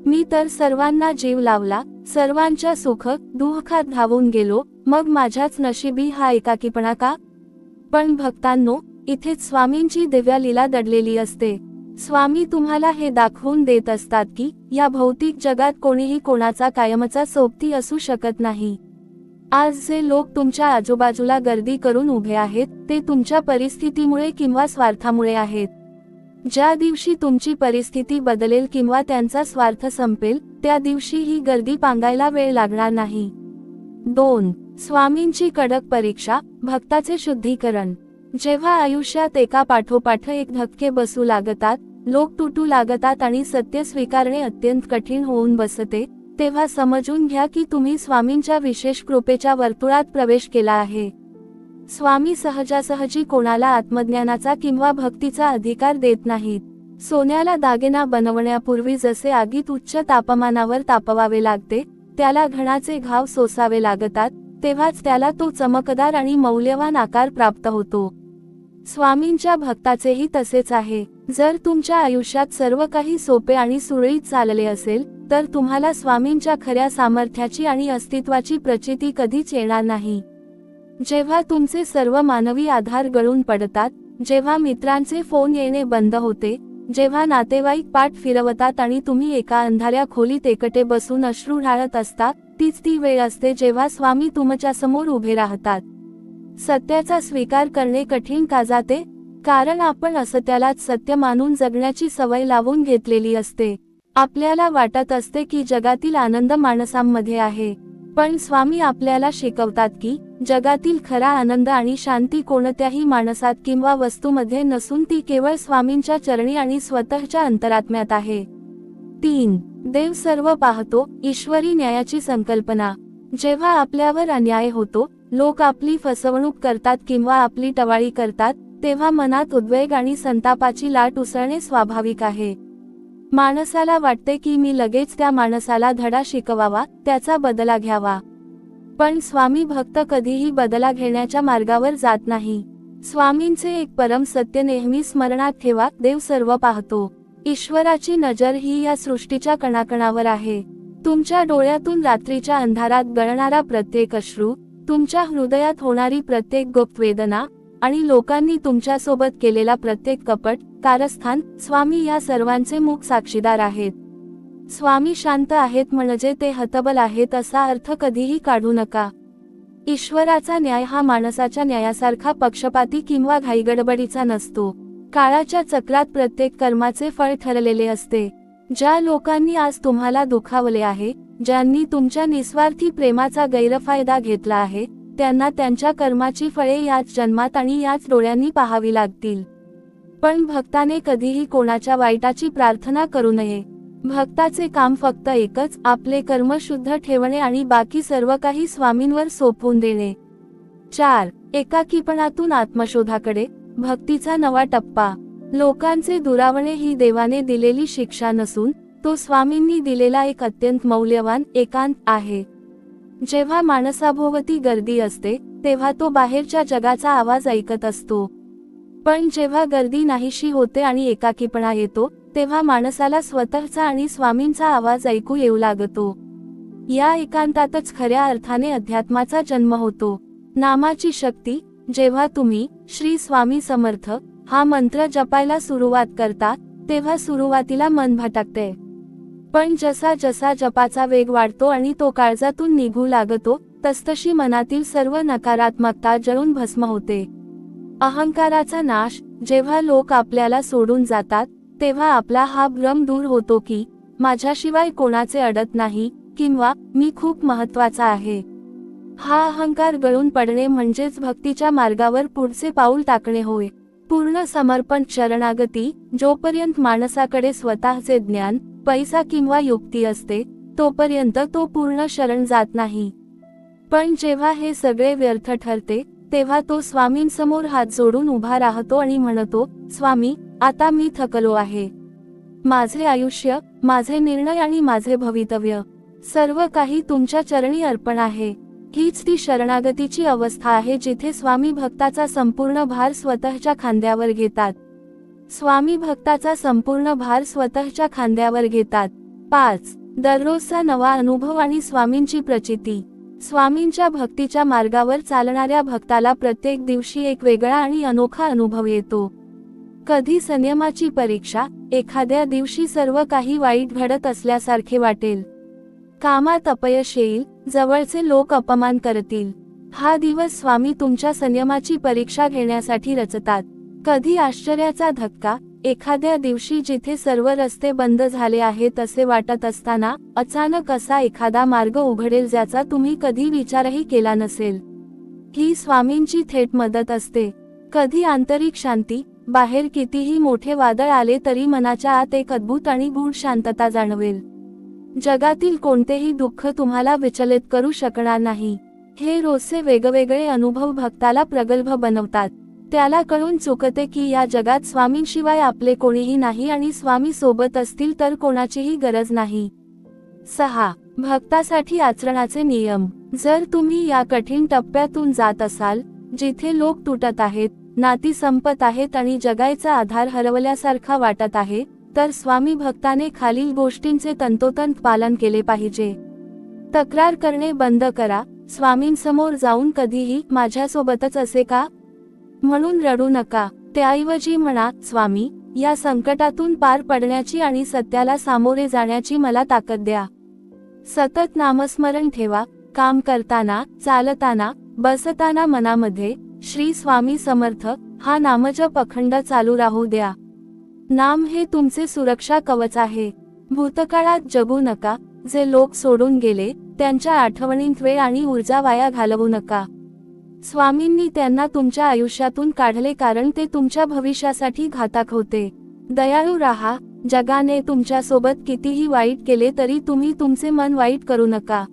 मी तर सर्वांना जीव लावला, सर्वांच्या सुख दुःखात धावून गेलो, मग माझ्याच नशिबी हा एकाकीपणा का? पण भक्तांनो, इथेच स्वामींची दिव्य लीला दडलेली असते. स्वामी तुम्हाला हे दाखवून देत असतात की या भौतिक जगात कोणीही कोणाचा कायमचा सोबती असू शकत नाही. आज जे लोक तुमच्या आजूबाजूला गर्दी करून उभे आहेत ते तुमच्या परिस्थितीमुळे किंवा स्वार्थामुळे आहेत. ज्या दिवशी तुमची परिस्थिती बदलेल किंवा त्यांचा स्वार्थ संपेल त्या दिवशी ही गर्दी पांगायला वेळ लागणार नाही. 2. स्वामींची कडक परीक्षा, भक्ताचे शुद्धीकरण. जेव्हा आयुष्यात एका पाठोपाठ एक धक्के बसू लागतात, लोक तुटू लागतात आणि सत्य स्वीकारणे अत्यंत कठीण होऊन बसते, तेव्हा समजून घ्या की तुम्ही स्वामींच्या विशेष कृपेच्या वर्तुळात प्रवेश केला आहे. स्वामी सहजासहजी कोणाला आत्मज्ञानाचा किंवा भक्तीचा अधिकार देत नाहीत. सोन्याला दागिना बनवण्यापूर्वी जसे आगीत उच्च तापमानावर तापवावे लागते, त्याला घणाचे घाव सोसावे लागतात, तेव्हाच त्याला तो चमकदार आणि मौल्यवान आकार प्राप्त होतो. स्वामींच्या भक्ताचेही तसेच आहे. जर तुमच्या आयुष्यात सर्व काही सोपे आणि सुरळीत चालले असेल तर तुम्हाला स्वामींच्या खऱ्या सामर्थ्याची आणि अस्तित्वाची प्रचिती कधीच येणार नाही. जेव्हा तुमचे सर्व मानवी आधार गळून पडतात, जेव्हा मित्रांचे फोन येणे बंद होते, जेव्हा नातेवाईक पाठ फिरवतात आणि तुम्ही एका अंधाऱ्या खोलीत एकटे बसून अश्रू ढाळत असता, तीच ती वेळ असते जेव्हा स्वामी तुमच्या समोर उभे राहतात. सत्याचा स्वीकार करणे कठीण का जाते? कारण आपण असत्यालाच सत्य मानून जगण्याची सवय लावून घेतलेली असते. आपल्याला वाटत असते की जगातील आनंद माणसांमध्ये आहे, पण स्वामी आपल्याला शिकवतात की जगातील खरा आनंद आणि शांती कोणत्याही माणसात किंवा वस्तूमध्ये नसून ती केवळ स्वामींच्या चरणी आणि स्वतःच्या अंतरात्म्यात आहे. 3. देव सर्व पाहतो, ईश्वरी न्यायाची संकल्पना. जेव्हा आपल्यावर अन्याय होतो, लोक आपली फसवणूक करतात किंवा आपली टवाळी करतात, तेव्हा मनात उद्वेग आणि संतापाची लाट उसळणे स्वाभाविक आहे. माणसाला वाटते की मी लगेच त्या माणसाला धडा शिकवावा, त्याचा बदला घ्यावा. पण स्वामी भक्त कधीही बदला घेण्याच्या मार्गावर जात नाही. स्वामींचे एक परम सत्य नेहमी स्मरणात ठेवा, देव सर्व पाहतो. ईश्वराची नजर ही या सृष्टीच्या कणाकणावर आहे. तुमच्या डोळ्यातून रात्रीच्या अंधारात गळणारा प्रत्येक अश्रू, तुमच्या हृदयात होणारी प्रत्येक गुप्त वेदना आणि लोकांनी तुमच्यासोबत केलेला प्रत्येक कपट, कारस्थान, स्वामी या सर्वांचे मूक साक्षीदार आहेत. स्वामी शांत आहेत म्हणजे ते हतबल आहेत असा अर्थ कधीही काढू नका. ईश्वराचा न्याय हा माणसाच्या न्यायासारखा पक्षपाती किंवा घाईगडबडीचा नसतो. काळाच्या चक्रात प्रत्येक कर्माचे फळ ठरलेले असते. ज्या लोकांनी आज तुम्हाला दुखावले आहे, ज्यांनी तुमच्या निस्वार्थी प्रेमाचा गैरफायदा घेतला आहे, त्यांना त्यांच्या कर्माची फळे याच जन्मात आणि याच डोळ्यांनी पाहावी लागतील. पण भक्ताने कधीही कोणाच्या वाईटाची प्रार्थना करू नये. भक्ताचे काम फक्त एकच, आपले कर्म शुद्ध ठेवणे आणि बाकी सर्व काही स्वामींवर सोपवून देणे. 4. एकाकीपणातून आत्मशोधाकडे, भक्तीचा नवा टप्पा. लोकांचे दुरावणे ही देवाने दिलेली शिक्षा नसून तो स्वामींनी दिलेला एक अत्यंत मौल्यवान एकांत आहे. जेव्हा माणसाभोवती गर्दी असते तेव्हा तो बाहेरच्या जगाचा आवाज ऐकत असतो, पण जेव्हा गर्दी नाहीशी होते आणि एकाकीपणा येतो तेव्हा माणसाला स्वतःचा आणि स्वामींचा आवाज ऐकू येऊ लागतो. या एकांतातच खऱ्या अर्थाने अध्यात्माचा जन्म होतो. नामाची शक्ती. जेव्हा तुम्ही श्री स्वामी समर्थ हा मंत्र जपायला सुरुवात करता तेव्हा सुरुवातीला मन भटकते, पण जसा जसा जपाचा वेग वाढतो आणि तो काळजातून निघू लागतो तसतशी मनातील सर्व नकारात्मकता जळून भस्म होते. अहंकाराचा नाश. जेव्हा लोक आपल्याला सोडून जातात तेव्हा आपला हा भ्रम दूर होतो की माझ्याशिवाय कोणाचे अडत नाही किंवा मी खूप महत्त्वाचा आहे. हा अहंकार गळून पडणे म्हणजेच भक्तीच्या मार्गावर पुढचे पाऊल टाकणे होय. पूर्ण समर्पण शरणागती. जोपर्यंत माणसाकडे स्वतःचे ज्ञान, पैसा किंवा युक्ती असते तोपर्यंत तो पूर्ण शरण जात नाही. पण जेव्हा हे सगळे व्यर्थ ठरते तेव्हा तो स्वामींसमोर हात जोडून उभा राहतो आणि म्हणतो, स्वामी आता मी थकलो आहे. माझे आयुष्य, माझे निर्णय आणि माझे भवितव्य सर्व काही तुमच्या चरणी अर्पण आहे. हीच ती शरणागतीची अवस्था आहे जिथे स्वामी भक्ताचा संपूर्ण भार स्वतःच्या खांद्यावर घेतात. स्वामी भक्ताचा संपूर्ण भार स्वतःच्या खांद्यावर घेतात. 5. दररोजचा नवा अनुभव आणि स्वामींची प्रचिती. स्वामींच्या भक्तीच्या मार्गावर चालणाऱ्या भक्ताला प्रत्येक दिवशी एक वेगळा आणि अनोखा अनुभव येतो. कधी संयमाची परीक्षा, एखाद्या दिवशी सर्व काही वाईट घडत असल्यासारखे वाटेल. कामात अपयश येईल, जवळचे लोक अपमान करतील. हा दिवस स्वामी तुमच्या संयमाची परीक्षा घेण्यासाठी रचतात. कधी आश्चर्याचा धक्का, एखाद्या दिवशी जिथे सर्व रस्ते बंद झाले आहेत असे वाटत असताना अचानक असा एखादा मार्ग उघडेल ज्याचा तुम्ही कधी विचारही केला नसेल. ही स्वामींची थेट मदत असते. कधी आंतरिक शांती, बाहेर कितीही मोठे वादळ आले तरी मनाच्या आत एक अद्भुत आणि गूढ शांतता जाणवेल. जगातील कोणतेही दुःख तुम्हाला विचलित करू शकणार नाही. हे रोजचे वेगवेगळे अनुभव भक्ताला प्रगल्भ बनवतात. त्याला कळून चुकते की या जगात स्वामींशिवाय आपले कोणीही नाही आणि स्वामी सोबत असतील तर कोणाचीही गरज नाही. 6. भक्तासाठी आचरणाचे नियम. जर तुम्ही या कठीण टप्प्यातून जात असाल, जिथे लोक तुटत आहेत, नाती संपत आहेत आणि जगाचा आधार हरवल्यासारखा वाटत आहे, तर स्वामी भक्ताने खालील गोष्टींचे तंतोतंत पालन केले पाहिजे. तक्रार करणे बंद करा. स्वामींसमोर जाऊन कधीही माझ्यासोबतच असे का म्हणून रडू नका. त्याऐवजी म्हणा, स्वामी, या संकटातून पार पडण्याची आणि सत्याला सामोरे जाण्याची मला ताकद द्या. सतत नामस्मरण ठेवा. काम करताना, चालताना, बसताना मनामध्ये श्री स्वामी समर्थ हा नामजप अखंड चालू राहू द्या. नाम हे तुमचे सुरक्षा कवच आहे. भूतकाळात जगू नका. जे लोक सोडून गेले त्यांच्या आठवणींत वेळ आणि ऊर्जा वाया घालवू नका. स्वामींनी त्यांना तुमच्या आयुष्यातून काढले कारण ते तुमच्या भविष्यासाठी घातक होते. दयाळू राहा. जगाने तुमच्यासोबत कितीही वाईट केले तरी तुम्ही तुमचे मन वाईट करू नका.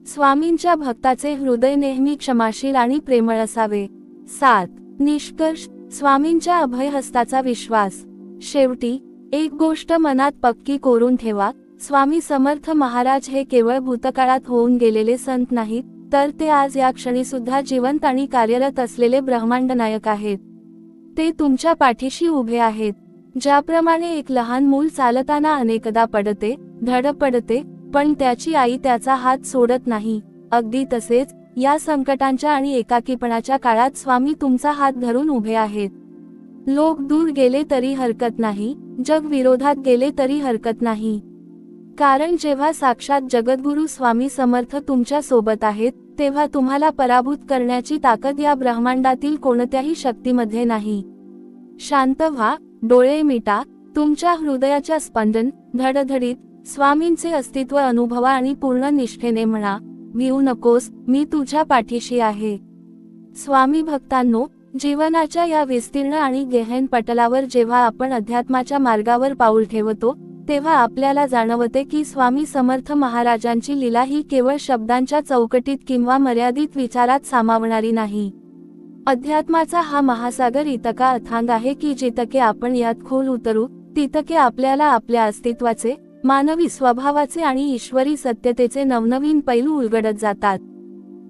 स्वामींच्या भक्ताचे हृदय नेहमी क्षमाशील आणि प्रेमळ असावे. 7. निष्कर्ष. स्वामींच्या अभयहस्ताचा विश्वास. शेवटी एक गोष्ट मनात पक्की कोरून ठेवा. स्वामी समर्थ महाराज हे केवळ भूतकाळात होऊन गेलेले संत नाहीत, तर ते आज या क्षणी सुद्धा जिवंत आणि कार्यरत असलेले ब्रह्मांड नायक आहेत. ते तुमच्या पाठीशी उभे आहेत. ज्याप्रमाणे एक लहान मूल चालताना अनेकदा पडते, धडपडते, पण त्याची आई त्याचा हात सोडत नाही, अगदी तसेच या संकटांच्या आणि एकाकीपणाच्या काळात स्वामी तुमचा हात धरून उभे आहेत. लोक दूर गेले तरी हरकत नाही, जग विरोधात गेले तरी हरकत नाही. कारण जेव्हा साक्षात जगद्गुरु स्वामी समर्थ तुमच्या सोबत आहेत, तेव्हा तुम्हाला पराभूत करण्याची ताकद या ब्रह्मांडातील कोणत्याही शक्तीमध्ये नाही. शांत व्हा. डोळे मिटा. तुमच्या हृदयाच्या स्पंदन, धडधडीत स्वामींचे अस्तित्व अनुभवा आणि पूर्ण निष्ठेने म्हणा, भिवू नकोस, मी तुझ्या पाठीशी आहे. स्वामी भक्तांनो, जीवनाच्या या विस्तीर्ण आणि गहन पटलावर जेव्हा आपण अध्यात्माच्या मार्गावर पाऊल ठेवतो, तेव्हा आपल्याला जाणवते की स्वामी समर्थ महाराजांची लीला ही केवळ शब्दांच्या चौकटीत किंवा मर्यादित विचारात सामावणारी नाही. अध्यात्माचा हा महासागर इतका अथांग आहे की जितके आपण यात खोल उतरू, तितके आपल्याला आपल्या अस्तित्वाचे, मानवी स्वभावाचे आणि ईश्वरी सत्यतेचे नवनवीन पैलू उलगडत जातात.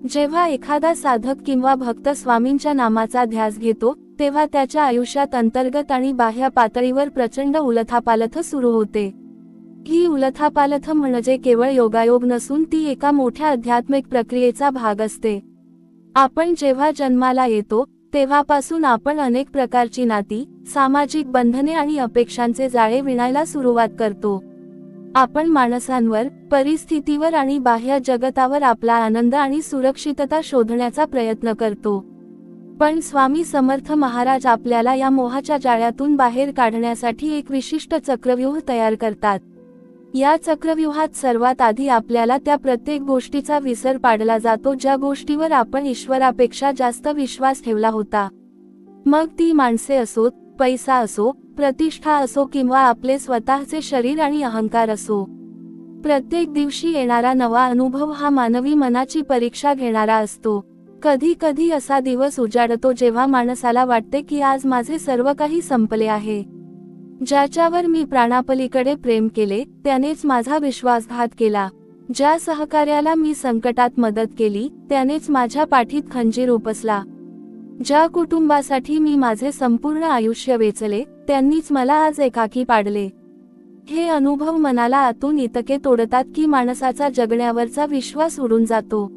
जेव्हा एखादा साधक किंवा भक्त स्वामींच्या नामाचा ध्यास घेतो, तेव्हा त्याच्या आयुष्यात अंतर्गत आणि बाह्य पातळीवर प्रचंड उलथापालथ सुरू होते. ही उलथापालथ म्हणजे केवळ योगायोग नसून ती एका मोठ्या आध्यात्मिक प्रक्रियेचा भाग असते. आपण जेव्हा जन्माला येतो, तेव्हापासून आपण अनेक प्रकारची नाती, सामाजिक बंधने आणि अपेक्षांचे जाळे विणायला सुरुवात करतो. आपण माणसांवर, परिस्थितीवर आणि बाह्य जगतावर आपला आनंद आणि सुरक्षितता शोधण्याचा प्रयत्न करतो. पण स्वामी समर्थ महाराज आपल्याला या मोहाच्या जाळ्यातून बाहेर काढण्यासाठी एक विशिष्ट चक्रव्यूह तयार करतात. या चक्रव्यूहात सर्वात आधी आपल्याला त्या प्रत्येक गोष्टीचा विसर पाडला जातो ज्या गोष्टीवर आपण ईश्वरापेक्षा जास्त विश्वास ठेवला होता. मग ती माणसे असोत, पैसा असो, प्रतिष्ठा असो किंवा आपले स्वतःचे शरीर आणि अहंकार असो. प्रत्येक दिवशी येणारा नवा अनुभव हा मानवी मनाची परीक्षा घेणारा असतो. कधी कधी असा दिवस उजाडतो जेव्हा माणसाला वाटते की आज माझे सर्व काही संपले आहे. ज्याच्यावर मी प्राणापलीकडे प्रेम केले, त्यानेच माझा विश्वासघात केला. ज्या सहकार्याला मी संकटात मदत केली, त्यानेच माझ्या पाठीत खंजीर उपसला. ज्या कुटुंबासाठी मी माझे संपूर्ण आयुष्य वेचले, त्यांनीच मला आज एकाकी पाडले. हे अनुभव मनाला आतून इतके तोडतात की माणसाचा जगण्यावरचा विश्वास उडून जातो.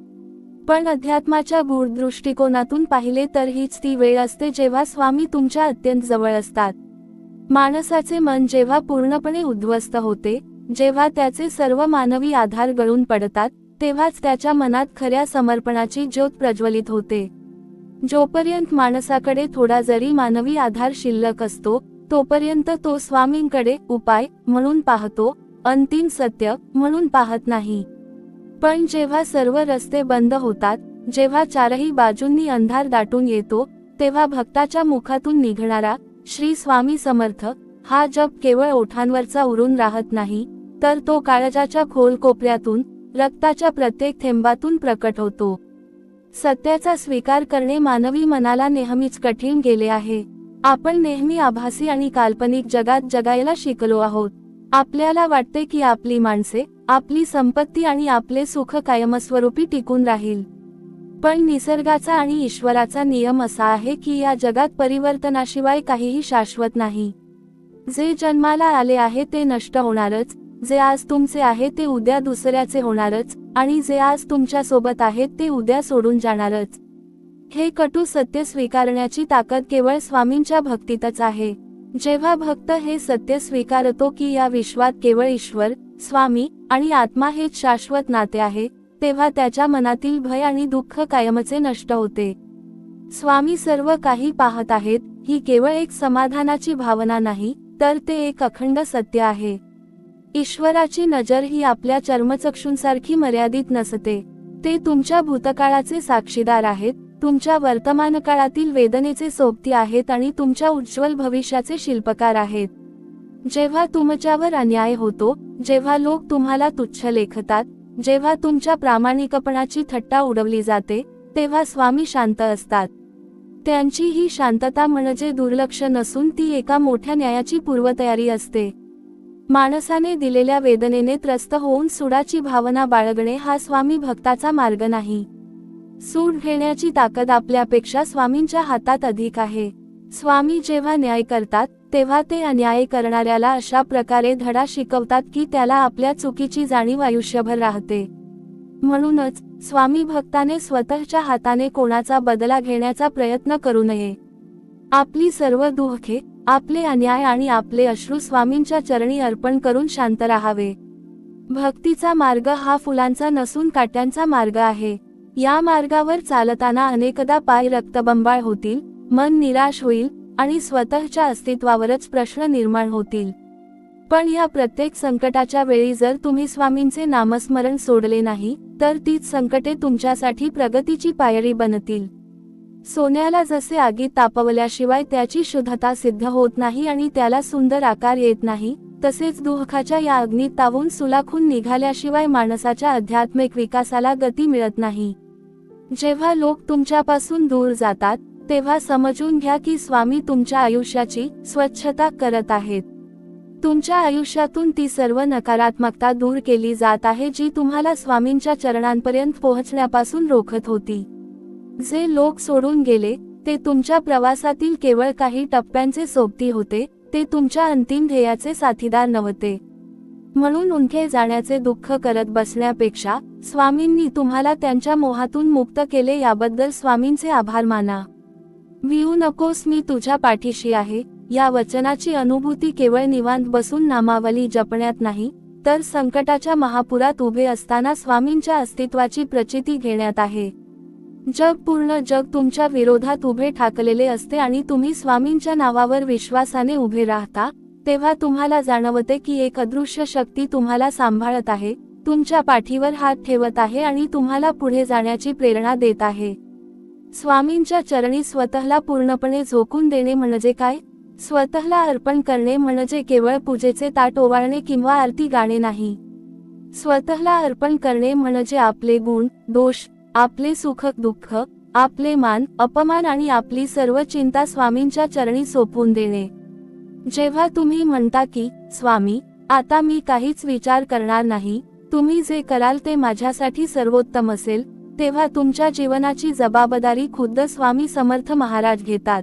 पण अध्यात्माच्या गूढ दृष्टिकोनातून पाहिले तर हीच ती वेळ असते जेव्हा स्वामी तुमच्या अत्यंत जवळ असतात. माणसाचे मन जेव्हा पूर्णपणे उद्ध्वस्त होते, जेव्हा त्याचे सर्व मानवी आधार गळून पडतात, तेव्हाच त्याच्या मनात खऱ्या समर्पणाची ज्योत प्रज्वलित होते. जोपर्यंत माणसाकडे थोडा जरी मानवी आधार शिल्लक असतो, तोपर्यंत तो स्वामींकडे उपाय म्हणून पाहतो, अंतिम सत्य म्हणून पाहत नाही. पण जेव्हा सर्व रस्ते बंद होतात, जेव्हा चारही बाजूंनी अंधार दाटून येतो, तेव्हा भक्ताच्या मुखातून निघणारा श्री स्वामी समर्थ हा जप केवळ ओठांवरचा उरून राहत नाही, तर तो काळजाच्या खोल कोपऱ्यातून, रक्ताच्या प्रत्येक थेंबातून प्रकट होतो. सत्याचा स्वीकार करणे मानवी मनाला नेहमीच कठीण गेले आहे. आपण नेहमी आभासी आणि काल्पनिक जगात जगायला शिकलो आहोत. आपल्याला वाटते की आपली माणसे, आपली संपत्ती आणि आपले सुख कायमस्वरूपी टिकून राहील. पण निसर्गाचा आणि ईश्वराचा नियम असा आहे की या जगात परिवर्तनाशिवाय काहीही शाश्वत नाही. जे जन्माला आले आहे ते नष्ट होणारच, जे आज तुमचे आहे ते उद्या दुसऱ्याचे होणारच, आणि जे आज तुमच्या सोबत आहेत ते उद्या सोडून जाणारच. हे कटू सत्य स्वीकारण्याची ताकद केवळ स्वामींच्या भक्तीतच आहे. जेव्हा भक्त हे सत्य स्वीकारतो की या विश्वात केवळ ईश्वर, स्वामी आणि आत्मा हेच शाश्वत नाते आहे, तेव्हा त्याच्या मनातील भय आणि दुःख कायमचे नष्ट होते. स्वामी सर्व काही पाहत आहेत ही केवळ एक समाधानाची भावना नाही, तर ते एक अखंड सत्य आहे. ईश्वराची नजर ही आपल्या चर्मचक्षुंसारखी मर्यादित नसते. ते तुमच्या भूतकाळाचे साक्षीदार आहेत, तुमच्या वर्तमान काळातील वेदनेचे सोबती आहेत आणि तुमच्या उज्ज्वल भविष्याचे शिल्पकार आहेत. जेव्हा तुमच्यावर अन्याय होतो, जेव्हा लोक तुम्हाला तुच्छ लेखतात, जेव्हा तुमच्या प्रामाणिकपणाची थट्टा उडवली जाते, तेव्हा स्वामी शांत असतात. त्यांची ही शांतता म्हणजे दुर्लक्ष नसून ती एका मोठ्या न्यायाची पूर्वतयारी असते. माणसाने दिलेल्या वेदनेने त्रस्त होऊन सुडाची भावना बाळगणे हा स्वामी भक्ताचा मार्ग नाही. सूड घेण्याची ताकद आपल्यापेक्षा स्वामींच्या हातात अधिक आहे. स्वामी जेव्हा न्याय करतात, तेव्हा ते अन्याय करणाऱ्याला अशा प्रकारे धडा शिकवतात की त्याला आपल्या चुकीची जाणीव आयुष्यभर राहते. म्हणूनच स्वामी भक्ताने स्वतःच्या हाताने कोणाचा बदला घेण्याचा प्रयत्न करू नये. आपली सर्व दुःखे, आपले अन्याय आणि आपले अश्रू स्वामींच्या चरणी अर्पण करून शांत राहावे. भक्तीचा मार्ग हा फुलांचा नसून काट्यांचा मार्ग आहे. या मार्गावर चालताना अनेकदा पाय रक्तबंबाळ होतील, मन निराश होईल आणि स्वतःच्या अस्तित्वावरच प्रश्न निर्माण होतील. पण या प्रत्येक संकटाच्या वेळी जर तुम्ही स्वामींचे नामस्मरण सोडले नाही, तर तीच संकटे तुमच्यासाठी प्रगतीची पायरी बनतील. सोन्याला जसे आगीत तापवल्याशिवाय त्याची शुद्धता सिद्ध होत नाही आणि त्याला सुंदर आकार येत नाही, तसेच दुःखाच्या या अग्नीत तावून सुलाखून निघाल्याशिवाय माणसाच्या आध्यात्मिक विकासाला गती मिळत नाही. जेव्हा लोक तुमच्यापासून दूर जातात, तेव्हा समजून घ्या की स्वामी तुमच्या आयुष्याची स्वच्छता करत आहेत. तुमच्या आयुष्यातून ती सर्व नकारात्मकता दूर केली जात आहे जी तुम्हाला स्वामींच्या चरणांपर्यंत पोहोचण्यापासून रोखत होती. जे लोक सोडून गेले, ते तुमच्या प्रवासातील केवळ काही टप्प्यांचे सोबती होते, ते तुमच्या अंतिम ध्येयाचे साथीदार नव्हते. म्हणून उंखे जाण्याचे दुःख करत बसण्यापेक्षा स्वामींनी तुम्हाला त्यांच्या मोहातून मुक्त केले याबद्दल स्वामींचे आभार माना. भिऊ नकोस, मी तुझ्या पाठीशी आहे, या वचनाची अनुभूती केवळ निवांत बसून नामावली जपण्यात नाही, तर संकटाच्या महापुरात उभे असताना स्वामींच्या अस्तित्वाची प्रचिती घेण्यात आहे. पूर्ण जग तुमच्या विरोधात उभे ठाकलेले असते आणि तुम्ही स्वामींच्या नावावर विश्वासाने उभे राहता, तेव्हा तुम्हाला जाणवते की एक अदृश्य शक्ती तुम्हाला सांभाळत आहे, तुमच्या पाठीवर हात ठेवत आहे आणि तुम्हाला पुढे जाण्याची प्रेरणा देत आहे. स्वामींच्या चरणी स्वतःला पूर्णपणे झोकून देणे म्हणजे काय? स्वतःला अर्पण करणे म्हणजे केवळ पूजेचे ताट ओवाळणे किंवा आरती गाणे नाही. स्वतःला अर्पण करणे म्हणजे आपले गुण, दोष, आपले सुख दुःख, आपले मान अपमान आणि आपली सर्व चिंता स्वामींच्या चरणी सोपवून देणे. जेव्हा तुम्ही म्हणता की स्वामी, आता मी काहीच विचार करणार नाही, तुम्ही जे कराल ते माझ्यासाठी सर्वोत्तम असेल, तेव्हा तुमच्या जीवनाची जबाबदारी खुद्द स्वामी समर्थ महाराज घेतात.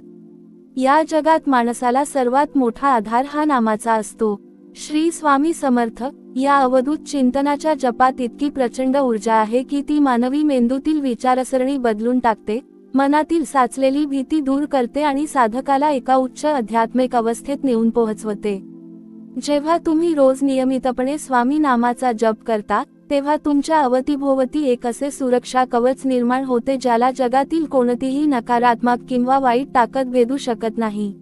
या जगात माणसाला सर्वात मोठा आधार हा नामाचा असतो. श्री स्वामी समर्थ या अवधूत चिंतनाच्या जपात इतकी प्रचंड ऊर्जा आहे की ती मानवी मेंदूतील विचारसरणी बदलून टाकते, मनातील साचलेली भीती दूर करते आणि साधकाला एका उच्च आध्यात्मिक अवस्थेत नेऊन पोहोचवते. जेव्हा तुम्ही रोज नियमितपणे स्वामी नामाचा जप करता, तेव्हा तुमच्या अवतीभोवती एक असे सुरक्षा कवच निर्माण होते ज्याला जगातील कोणतीही नकारात्मक किंवा वाईट ताकद भेदू शकत नाही.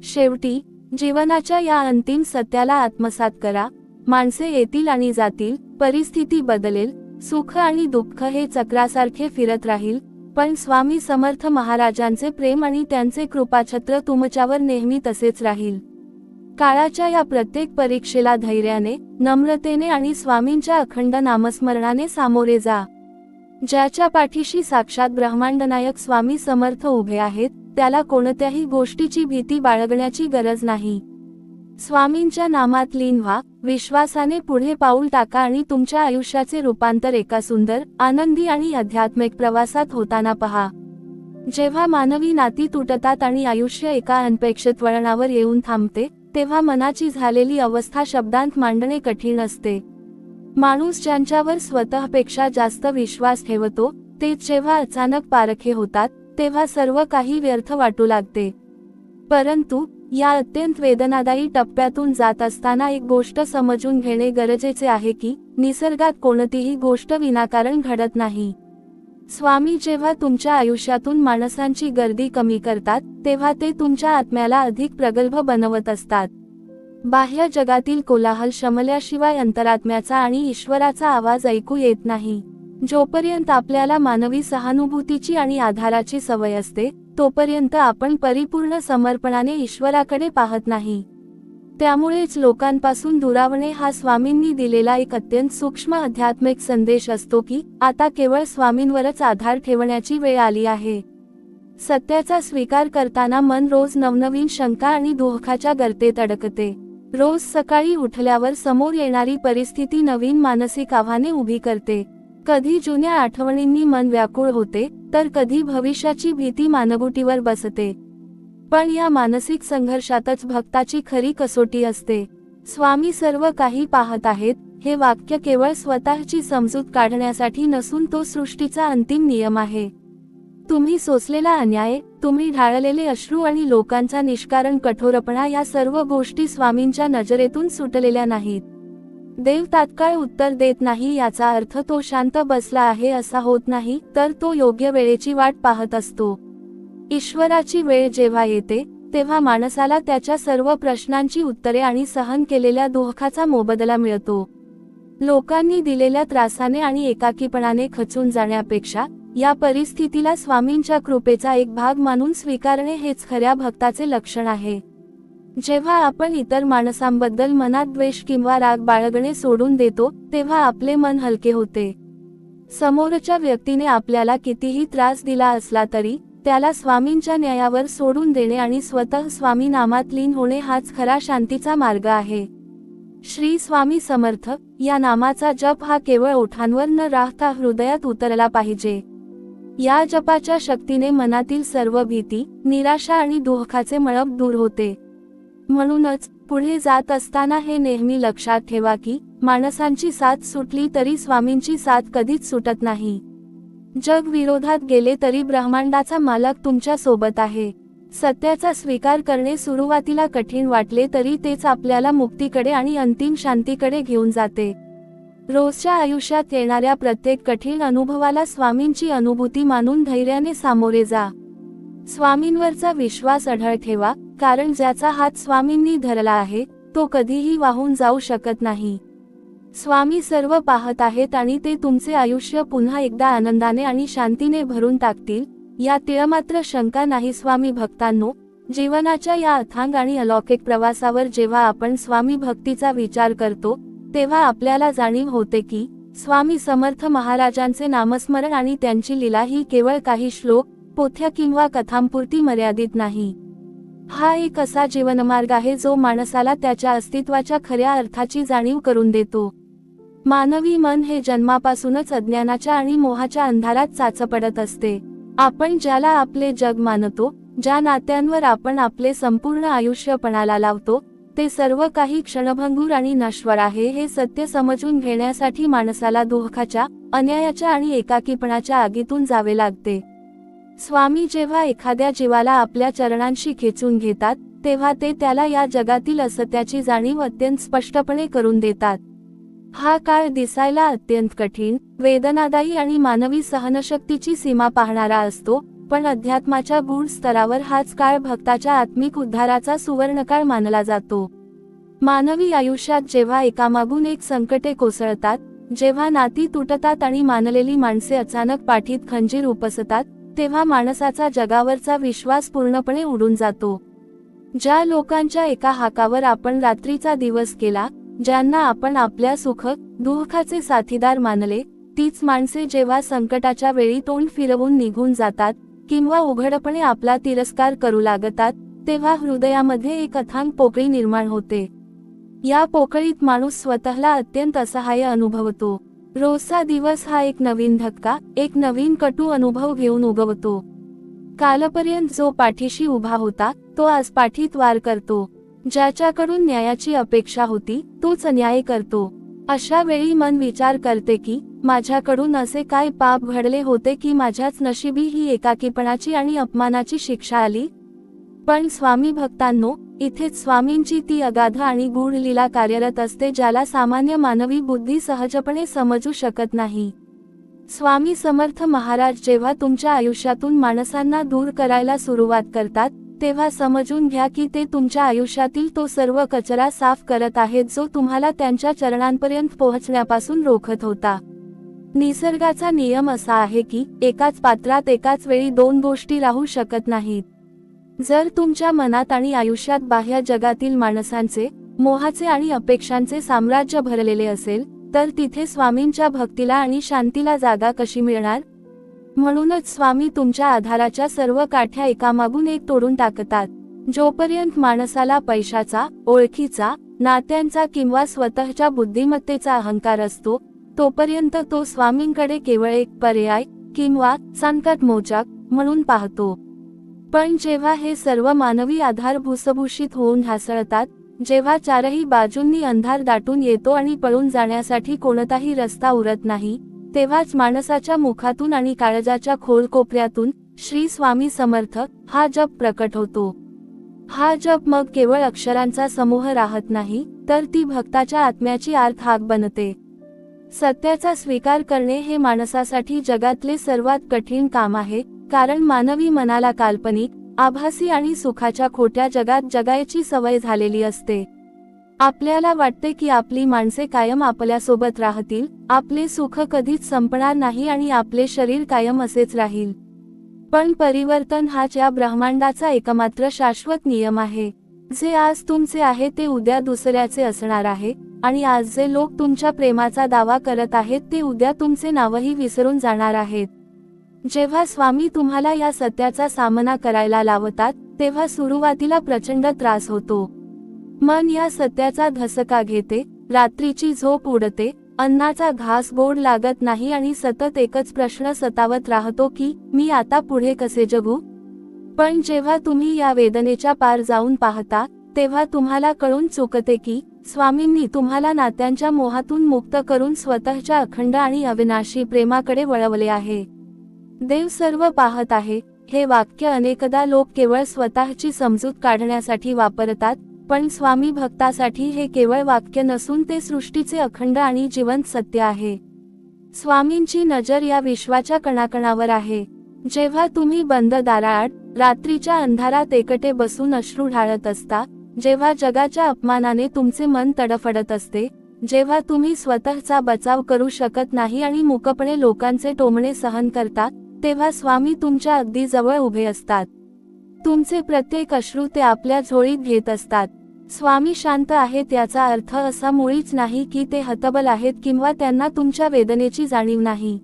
शेवटी, जीवनाच्या या अंतिम सत्याला आत्मसात करा. माणसे येतील आणि जातील, परिस्थिती बदलेल, सुख आणि दुःख हे चक्रासारखे फिरत राहील, पण स्वामी समर्थ महाराजांचे प्रेम आणि त्यांचे कृपाछत्र तुमच्यावर नेहमी तसेच राहील. काळाच्या या प्रत्येक परीक्षेला धैर्याने, नम्रतेने आणि स्वामींच्या अखंड नामस्मरणाने सामोरे जा. ज्याच्या पाठीशी साक्षात ब्रह्मांडनायक स्वामी समर्थ उभे आहेत, त्याला कोणत्याही गोष्टीची भीती बाळगण्याची गरज नाही. स्वामींच्या नामात लीन व्हा, विश्वासाने पुढे पाऊल टाका आणि तुमच्या आयुष्याचे रूपांतर एका सुंदर, आनंदी आणि आध्यात्मिक प्रवासात होताना पहा. जेव्हा मानवी नाती तुटतात आणि आयुष्य एका अनपेक्षित वळणावर येऊन थांबते, तेव्हा मनाची झालेली अवस्था शब्दांत मांडणे कठीण असते. माणूस ज्यांच्यावर स्वतःपेक्षा जास्त विश्वास ठेवतो, तेच जेव्हा अचानक पारखे होतात, तेव्हा सर्व काही व्यर्थ वाटू लागते. परंतु या अत्यंत वेदनादायी टप्प्यातून जात असताना एक गोष्ट समजून घेणे गरजेचे आहे की निसर्गात कोणतीही गोष्ट विनाकारण घडत नाही. स्वामी जेव्हा तुमच्या आयुष्यातून माणसांची गर्दी कमी करतात, तेव्हा ते तुमच्या आत्म्याला अधिक प्रगल्भ बनवत असतात. बाह्य जगातील कोलाहल शमल्याशिवाय अंतरात्म्याचा आणि ईश्वराचा आवाज ऐकू येत नाही. जोपर्यंत आपल्याला मानवी सहानुभूतीची आणि आधाराची सवय असते, तोपर्यंत आपण परिपूर्ण समर्पणाने ईश्वराकडे पाहत नाही. त्यामुळेच लोकांपासून दुरावणे हा स्वामींनी दिलेला एक अत्यंत सूक्ष्म आध्यात्मिक संदेश असतो की आता केवळ स्वामींवरच आधार ठेवण्याची वेळ आली आहे. सत्याचा स्वीकार करताना मन रोज नवनवीन शंका आणि दुःखाच्या गर्तेत अडकते. रोज सकाळी उठल्यावर समोर येणारी परिस्थिती नवीन मानसिक आव्हाने उभी करते. कधी जुन्या आठवणींनी मन व्याकुळ होते, तर कधी भविष्याची भीती मानगुटीवर बसते. पण या मानसिक संघर्षातच भक्ताची खरी कसोटी असते. स्वामी सर्व काही पाहत आहेत, हे वाक्य केवळ स्वतःची समजूत काढण्यासाठी नसून तो सृष्टीचा अंतिम नियम आहे. तुम्ही सोसलेला अन्याय, तुम्ही ढाळलेले अश्रू आणि लोकांचा निष्कारण कठोरपणा या सर्व गोष्टी स्वामींच्या नजरेतून सुटलेल्या नाहीत. देव तात्काळ उत्तर देत नाही याचा अर्थ तो शांत बसला आहे असा होत नाही, तर तो योग्य वेळेची वाट पाहत असतो. ईश्वराची वेळ जेव्हा येते, तेव्हा माणसाला त्याच्या सर्व प्रश्नांची उत्तरे आणि सहन केलेल्या दुःखाचा मोबदला मिळतो. लोकांनी दिलेल्या त्रासाने आणि एकाकीपणाने खचून जाण्यापेक्षा या परिस्थितीला स्वामींच्या कृपेचा एक भाग मानून स्वीकारणे हेच खऱ्या भक्ताचे लक्षण आहे. जेव्हा आपण इतर माणसांबद्दल मनात द्वेष किंवा राग बाळगणे सोडून देतो, तेव्हा आपले मन हलके होते. समोरच्या व्यक्तीने आपल्याला कितीही त्रास दिला असला तरी त्याला स्वामींच्या न्यायावर सोडून देणे आणि स्वतः स्वामी नामात लीन होणे हाच खरा शांतीचा मार्ग आहे. श्री स्वामी समर्थ या नामाचा जप हा केवळ ओठांवर न राहता हृदयात उतरला पाहिजे. या जपाच्या शक्तीने मनातील सर्व भीती, निराशा आणि दुःखाचे मळप दूर होते. म्हणूनच पुढे जात असताना हे नेहमी लक्षात ठेवा की माणसांची साथ सुटली तरी स्वामींची साथ कधीच सुटत नाही. जग विरोधात गेले तरी ब्रह्मांडाचा मालक तुमच्या सोबत आहे. सत्याचा स्वीकार करणे सुरुवातीला कठीण वाटले तरी तेच आपल्याला मुक्तीकडे आणि अंतिम शांतीकडे घेऊन जाते. रोजच्या आयुष्यात येणाऱ्या प्रत्येक कठीण अनुभवाला स्वामींची अनुभूती मानून धैर्याने सामोरे जा. स्वामींवरचा विश्वास अढळ ठेवा, कारण ज्याचा हात स्वामींनी धरला आहे, तो कधीही वाहून जाऊ शकत नाही. स्वामी सर्व पाहत आहेत आणि ते तुमचे आयुष्य पुन्हा एकदा आनंदाने आणि शांतीने भरून टाकतील, यात तिळमात्र शंका नाही. स्वामी भक्तांनो, जीवनाच्या या अथांग आणि अलौकिक प्रवासावर जेव्हा आपण स्वामी भक्तीचा विचार करतो, तेव्हा आपल्याला जाणीव होते की स्वामी समर्थ महाराजांचे नामस्मरण आणि त्यांची लीला ही केवळ काही श्लोक, पोथ्या किंवा कथांपुरती मर्यादित नाही. हा एक असा जीवनमार्ग आहे जो माणसाला त्याच्या अस्तित्वाच्या खऱ्या अर्थाची जाणीव करून देतो. मानवी मन हे जन्मापासूनच अज्ञानाच्या आणि मोहाच्या अंधारात चाचपडत असते. आपण ज्याला आपले जग मानतो, ज्या नात्यांवर आपण आपले संपूर्ण आयुष्य पणाला लावतो, ते सर्व काही क्षणभंगूर आणि नश्वर आहे हे सत्य समजून घेण्यासाठी माणसाला दुःखाच्या, अन्यायाच्या आणि एकाकीपणाच्या आगीतून जावे लागते. स्वामी जेव्हा एखाद्या जीवाला आपल्या चरणांशी खेचून घेतात तेव्हा ते त्याला या जगातील असत्याची जाणीव अत्यंत स्पष्टपणे करून देतात. हा काळ दिसायला अत्यंत कठीण, वेदनादायी आणि मानवी सहनशक्तीची सीमा पाहणारा असतो, पण अध्यात्माच्या गूढ स्तरावर हाच काळ भक्ताच्या आत्मिक उद्धाराचा सुवर्णकाळ मानला जातो. मानवी आयुष्यात जेव्हा एकामागून एक संकटे कोसळतात, जेव्हा नाती तुटतात आणि मानलेली माणसे अचानक पाठीत खंजीर उपसतात, तेव्हा माणसाचा जगावरचा विश्वास पूर्णपणे उडून जातो. ज्या लोकांच्या एका हाकावर आपण रात्रीचा दिवस केला, ज्यांना आपण आपल्या सुख दुःखाचे साथीदार मानले, तीच माणसे जेव्हा संकटाच्या वेळी तोंड फिरवून निघून जातात किंवा उघडपणे आपला तिरस्कार करू लागतात, तेव्हा हृदयामध्ये एक अथांग पोकळी निर्माण होते. या पोकळीत माणूस स्वतःला अत्यंत असहाय्य अनुभवतो. रोजचा दिवस हा एक नवीन धक्का, एक नवीन कटू अनुभव घेऊन उगवतो. कालपर्यंत जो पाठीशी उभा होता तो आज पाठीत वार करतो. ज्याच्याकडून न्यायाची अपेक्षा होती तोच अन्याय करतो. अशा वेळी मन विचार करते की माझ्याकडून असे काय पाप घडले होते की माझ्याच नशिबी ही एकाकीपणाची आणि अपमानाची शिक्षा आली. पण स्वामी भक्तांनो, इथेच स्वामींची ती अगाध आणि गूढ लीला कार्यरत असते ज्याला सामान्य मानवी बुद्धी सहजपणे समजू शकत नाही. स्वामी समर्थ महाराज जेव्हा तुमच्या आयुष्यातून माणसांना दूर करायला सुरुवात करतात, तेव्हा समजून घ्या की ते तुमच्या आयुष्यातील तो सर्व कचरा साफ करत आहेत जो तुम्हाला त्यांच्या चरणांपर्यंत पोहोचण्यापासून रोखत होता. निसर्गाचा नियम असा आहे की एकाच पात्रात एकाच वेळी दोन गोष्टी राहू शकत नाहीत. जर तुमच्या मनात आणि आयुष्यात बाह्य जगातील माणसांचे, मोहाचे आणि अपेक्षांचे साम्राज्य भरलेले असेल, तर तिथे स्वामींच्या भक्तीला आणि शांतीला जागा कशी मिळणार? म्हणूनच स्वामी तुमच्या आधाराच्या सर्व काठ्या एकामागून एक तोडून टाकतात. जोपर्यंत माणसाला पैशाचा, ओळखीचा, नात्यांचा किंवा स्वतःच्या बुद्धिमत्तेचा अहंकार असतो, तोपर्यंत तो स्वामींकडे केवळ एक पर्याय किंवा संकटमोचक म्हणून पाहतो. पण जेव्हा हे सर्व मानवी आधार भुसभूषित होऊन ढासळतात, जेव्हा चारही बाजूंनी अंधार दाटून येतो आणि पळून जाण्यासाठी कोणताही रस्ता उरत नाही, तेव्हाच माणसाच्या मुखातून आणि काळजाच्या खोल कोपऱ्यातून श्री स्वामी समर्थ हा जप प्रकट होतो. हा जप मग केवळ अक्षरांचा समूह राहत नाही, तर ती भक्ताच्या आत्म्याची आर्त हाक बनते. सत्याचा स्वीकार करणे हे माणसासाठी जगातले सर्वात कठीण काम आहे, कारण मानवी मनाला काल्पनिक, आभासी आणि सुखाच्या खोट्या जगात जगायची सवय झालेली असते. आपल्याला वाटते की आपली माणसे कायम आपल्यासोबत राहतील, आपले सुख कधीच संपणार नाही आणि आपले शरीर कायम असेच राहील. पण परिवर्तन हाच या ब्रह्मांडाचा एकमात्र शाश्वत नियम आहे. जे आज तुमचे आहे ते उद्या दुसऱ्याचे असणार आहे, आणि आज जे लोक तुमच्या प्रेमाचा दावा करत आहेत ते उद्या तुमचे नावही विसरून जाणार आहेत. जेव्हा स्वामी तुम्हाला या सत्याचा सामना करायला लावतात, तेव्हा सुरुवातीला प्रचंड त्रास होतो. मन या सत्याचा धसका घेते, रात्रीची झोप उडते, अन्नाचा घास गोड लागत नाही आणि सतत एकच प्रश्न सतावत राहतो की मी आता पुढे कसे जगू. पण जेव्हा तुम्ही या वेदनेच्या पार जाऊन पाहता, तेव्हा तुम्हाला कळून चुकते की स्वामींनी तुम्हाला नात्यांच्या मोहातून मुक्त करून स्वतःच्या अखंड आणि अविनाशी प्रेमाकडे वळवले आहे. देव सर्व पाहत आहे, हे वाक्य अनेकदा लोक केवळ स्वतःची समजूत काढण्यासाठी वापरतात, पण स्वामी भक्तासाठी हे केवळ वाक्य नसून ते सृष्टीचे अखंड आणि जिवंत सत्य आहे. स्वामींची नजर या विश्वाच्या कणाकणावर आहे. जेव्हा तुम्ही बंद दाराआड रात्रीच्या अंधारात एकटे बसून अश्रू ढाळत असता, जेव्हा जगाच्या अपमानाने तुमचे मन तडफडत असते, जेव्हा तुम्ही स्वतःचा बचाव करू शकत नाही आणि मूकपणे लोकांचे टोमणे सहन करता, तेव्हा स्वामी तुमच्या अगदी जवळ उभे असतात. तुमचे प्रत्येक अश्रू ते आपल्या झोळीत घेत असतात. स्वामी शांत आहेत याचा अर्थ असा मुळीच नाही की ते हतबल आहेत किंवा त्यांना तुमच्या वेदनेची जाणीव नाही.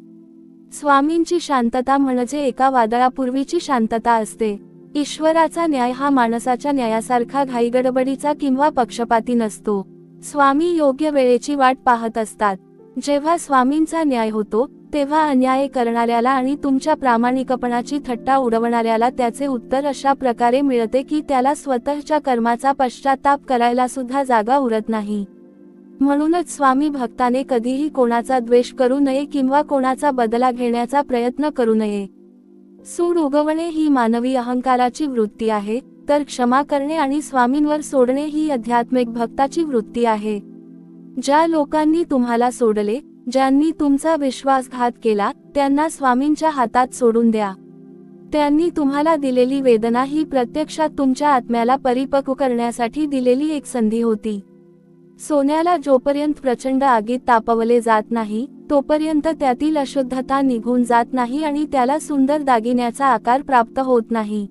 स्वामींची शांतता म्हणजे एका वादळापूर्वीची शांतता असते. ईश्वराचा न्याय हा माणसाच्या न्यायासारखा घाईगडबडीचा किंवा पक्षपाती नसतो. स्वामी योग्य वेळेची वाट पाहत असतात. जेव्हा स्वामींचा न्याय होतो, तेव्हा अन्याय करणाऱ्याला आणि तुमच्या प्रामाणिकपणाची थट्टा उडवणाऱ्याला त्याचे उत्तर अशा प्रकारे मिळते की त्याला स्वतःच्या कर्माचा पश्चाताप करायला सुद्धा जागा उरत नाही. म्हणूनच स्वामी भक्ताने कधीही कोणाचा द्वेष करू नये किंवा कोणाचा बदला घेण्याचा प्रयत्न करू नये. सूड उगवणे ही मानवी अहंकाराची वृत्ती आहे, तर क्षमा करणे आणि स्वामींवर सोडणे ही आध्यात्मिक भक्ताची वृत्ती आहे. ज्या लोकांनी तुम्हाला सोडले, ज्यांनी तुमचा विश्वासघात केला, त्यांना स्वामींच्या हातात सोडून द्या. त्यांनी तुम्हाला दिलेली वेदना ही प्रत्यक्षात तुमच्या आत्म्याला परिपक्व करण्यासाठी दिलेली एक संधी होती. सोन्याला जोपर्यंत प्रचंड आगीत तापवले जात नाही, तोपर्यंत त्यातील अशुद्धता निघून जात नाही आणि त्याला सुंदर दागिन्याचा आकार प्राप्त होत नाही.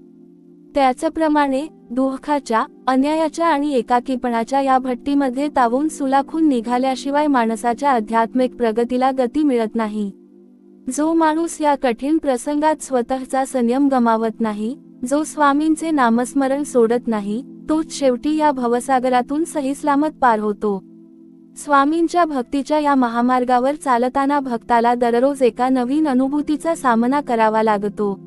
त्याचप्रमाणे दुःखाच्या, अन्यायाच्या आणि एकाकीपणाच्या या भट्टीमध्ये तावून सुलाखून निघाल्याशिवाय माणसाच्या आध्यात्मिक प्रगतीला गती मिळत नाही. जो माणूस या कठीण प्रसंगात स्वतःचा संयम गमावत नाही, जो स्वामींचे नामस्मरण सोडत नाही, तोच शेवटी या भवसागरातून सहीसलामत पार होतो. स्वामींच्या भक्तीच्या या महामार्गावर चालताना भक्ताला दररोज एका नवीन अनुभूतीचा सामना करावा लागतो.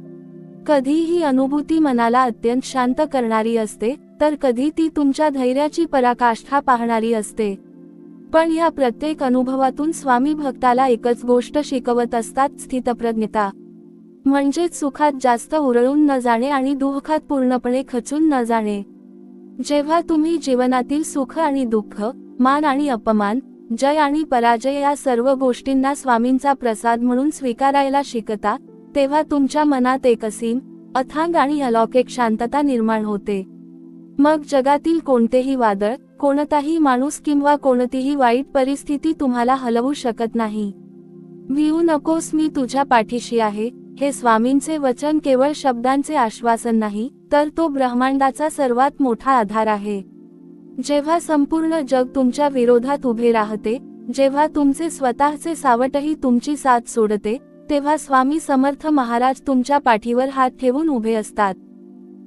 कधी ही अनुभूती मनाला अत्यंत शांत करणारी असते, तर कधी ती तुमच्या धैर्याची पराकाष्ठा पाहणारी असते. पण या प्रत्येक अनुभवातून स्वामी भक्ताला एकच गोष्ट शिकवत असतात, स्थितप्रज्ञता. म्हणजेच सुखात जास्त उरळून न जाणे आणि दुःखात पूर्णपणे खचून न जाणे. जेव्हा तुम्ही जीवनातील सुख आणि दुःख, मान आणि अपमान, जय आणि पराजय या सर्व गोष्टींना स्वामींचा प्रसाद म्हणून स्वीकारायला शिकता, तेव्हा तुमच्या मनात एक असीम, अथांग आणि अलौकिक शांतता निर्माण होते. मग जगातील कोणतेही वादळ, कोणताही माणूस किंवा कोणतीही वाईट परिस्थिती तुम्हाला हलवू शकत नाही. भिऊ नकोस, मी तुझ्या पाठीशी आहे, हे स्वामींचे वचन केवळ शब्दांचे आश्वासन नाही, तर तो ब्रह्मांडाचा सर्वात मोठा आधार आहे. जेव्हा संपूर्ण जग तुमच्या विरोधात उभे राहते, जेव्हा तुमचे स्वतःचे सावटही तुमची साथ सोडते, तेव्हा स्वामी समर्थ महाराज तुमच्या पाठीवर हात ठेवून उभे असतात.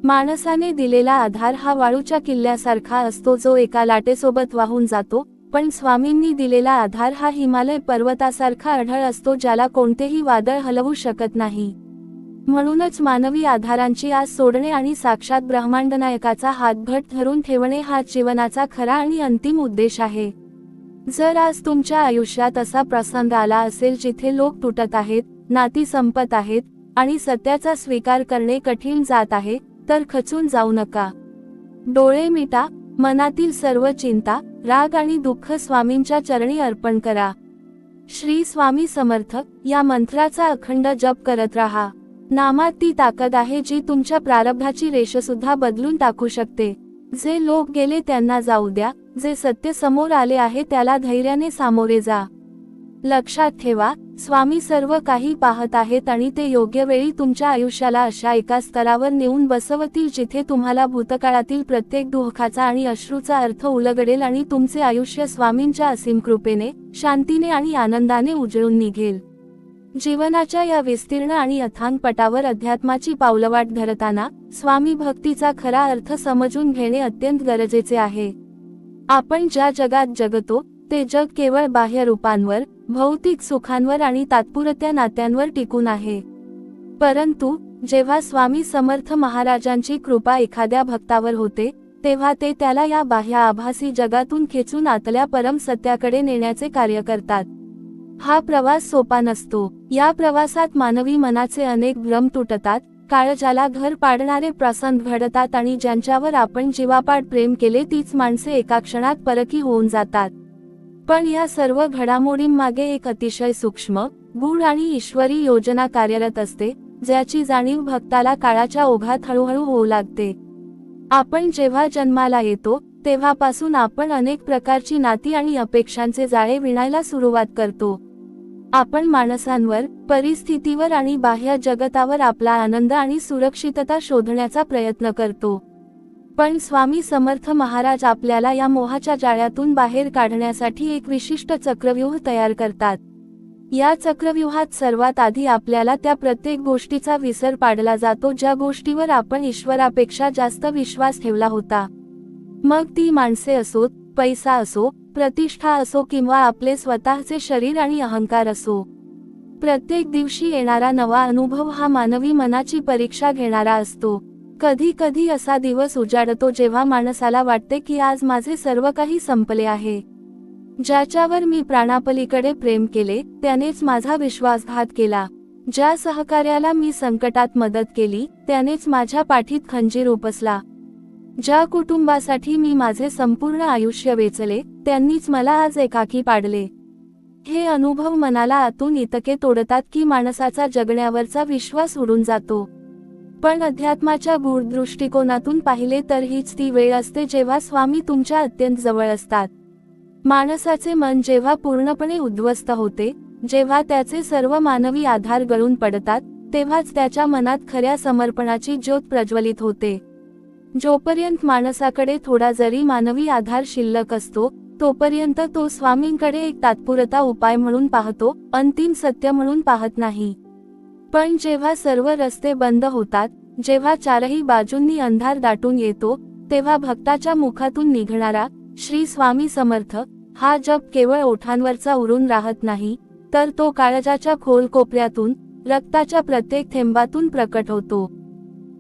माणसाने दिलेला आधार हा वाळूच्या किल्ल्यासारखा असतो, जो एका लाटेसोबत वाहून जातो, पण स्वामींनी दिलेला आधार हा हिमालय पर्वतासारखा अढळ असतो, ज्याला कोणतेही वादळ हलवू शकत नाही. म्हणूनच मानवी आधारांची आस सोडणे आणि साक्षात ब्रह्मांडनायकाचा हात घट्ट धरून ठेवणे हाच जीवनाचा खरा आणि अंतिम उद्देश आहे. जर आज तुमच्या आयुष्यात असा प्रसंग आला असेल जिथे लोक तुटत आहेत, नाती संपत आहेत आणि सत्याचा स्वीकार करणे कठीण जात आहे, तर खचून जाऊ नका. डोळे मिटा, मनातील सर्व चिंता, राग आणि दुःख स्वामींच्या चरणी अर्पण करा. श्री स्वामी समर्थ या मंत्राचा अखंड जप करत राहा. नामात ती ताकद आहे जी तुमच्या प्रारब्धाची रेषसुद्धा बदलून टाकू शकते. जे लोक गेले त्यांना जाऊ द्या, जे सत्य समोर आले आहे त्याला धैर्याने सामोरे जा. लक्षात ठेवा, स्वामी सर्व काही पाहत आहेत आणि ते योग्य वेळी तुमच्या आयुष्याला अशा एका स्तरावर नेऊन बसवतील जिथे तुम्हाला भूतकाळातील प्रत्येक दुःखाचा आणि अश्रूचा अर्थ उलगडेल आणि तुमचे आयुष्य स्वामींच्या असीम कृपेने, शांतीने आणि आनंदाने उजळून निघेल. जीवनाच्या या विस्तीर्ण आणि अथांग पटावर अध्यात्माची पावलवाट धरताना स्वामी भक्तीचा खरा अर्थ समजून घेणे अत्यंत गरजेचे आहे. आपण ज्या जगात जगतो ते जग केवळ बाह्य रूपांवर, भौतिक सुखांवर आणि तात्पुरत्या नात्यांवर टिकून आहे. परंतु जेव्हा स्वामी समर्थ महाराजांची कृपा एखाद्या भक्तावर होते, तेव्हा ते त्याला या बाह्य आभासी जगातून खेचून आतल्या परम सत्याकडे नेण्याचे कार्य करतात. हा प्रवास सोपा नसतो. या प्रवासात मानवी मनाचे अनेक भ्रम तुटतात, काळजाला घर पाडणारे प्रसंग घडतात आणि ज्यांच्यावर आपण जीवापाड प्रेम केले तीच माणसे एका क्षणात परकी होऊन जातात. पण या सर्व घडामोडींमागे एक अतिशय सूक्ष्म, गूढ आणि ईश्वरी योजना कार्यरत असते, ज्याची जाणीव भक्ताला काळाच्या ओघात हळूहळू होऊ लागते. आपण जेव्हा जन्माला येतो तेव्हापासून आपण अनेक प्रकारची नाती आणि अपेक्षांचे जाळे विणायला सुरुवात करतो. आपण माणसांवर, परिस्थितीवर आणि बाह्य जगतावर आपला आनंद आणि सुरक्षितता शोधण्याचा प्रयत्न करतो. पण स्वामी समर्थ महाराज आपल्याला या मोहाच्या जाळ्यातून बाहेर काढण्यासाठी एक विशिष्ट चक्रव्यूह तयार करतात. या चक्रव्यूहात सर्वात आधी आपल्याला त्या प्रत्येक गोष्टीचा विसर पाडला जातो ज्या गोष्टीवर आपण ईश्वरापेक्षा जास्त विश्वास ठेवला होता. मग ती माणसे असोत, पैसा असो, प्रतिष्ठा असो किंवा आपले स्वतःचे शरीर आणि अहंकार असो. प्रत्येक दिवशी येणारा नवा अनुभव हा मानवी मनाची परीक्षा घेणारा असतो. कधी कधी असा दिवस उजाडतो जेव्हा माणसाला वाटते की आज माझे सर्व काही संपले आहे. ज्याच्यावर मी प्राणापलीकडे प्रेम केले त्यानेच माझा विश्वासघात केला. ज्या सहकार्याला मी संकटात मदत केली त्यानेच माझ्या पाठीत खंजीर उपसला. ज्या कुटुंबासाठी मी माझे संपूर्ण आयुष्य वेचले त्यांनीच मला आज एकाकी पाडले. हे अनुभव मनाला आतून इतके तोडतात की माणसाचा जगण्यावरचा विश्वास उडून जातो. पण अध्यात्माच्या गूढ दृष्टिकोनातून पाहिले तर हीच ती वेळ असते जेव्हा स्वामी तुमच्या अत्यंत जवळ असतात. माणसाचे मन जेव्हा पूर्णपणे उद्ध्वस्त होते, जेव्हा त्याचे सर्व मानवी आधार गळून पडतात, तेव्हाच त्याच्या मनात खऱ्या समर्पणाची ज्योत प्रज्वलित होते. जोपर्यंत माणसाकडे थोडा जरी मानवी आधार शिल्लक असतो तोपर्यंत तो स्वामींकडे एक तात्पुरता उपाय म्हणून पाहतो, अंतिम सत्य म्हणून पाहत नाही. पण जेव्हा सर्व रस्ते बंद होतात, जेव्हा चारही बाजूंनी अंधार दाटून येतो, तेव्हा भक्ताच्या मुखातून निघणारा श्री स्वामी समर्थ हा जप केवळ ओठांवरचा उरून राहत नाही, तर तो काळजाच्या खोल कोपऱ्यातून, रक्ताच्या प्रत्येक थेंबातून प्रकट होतो.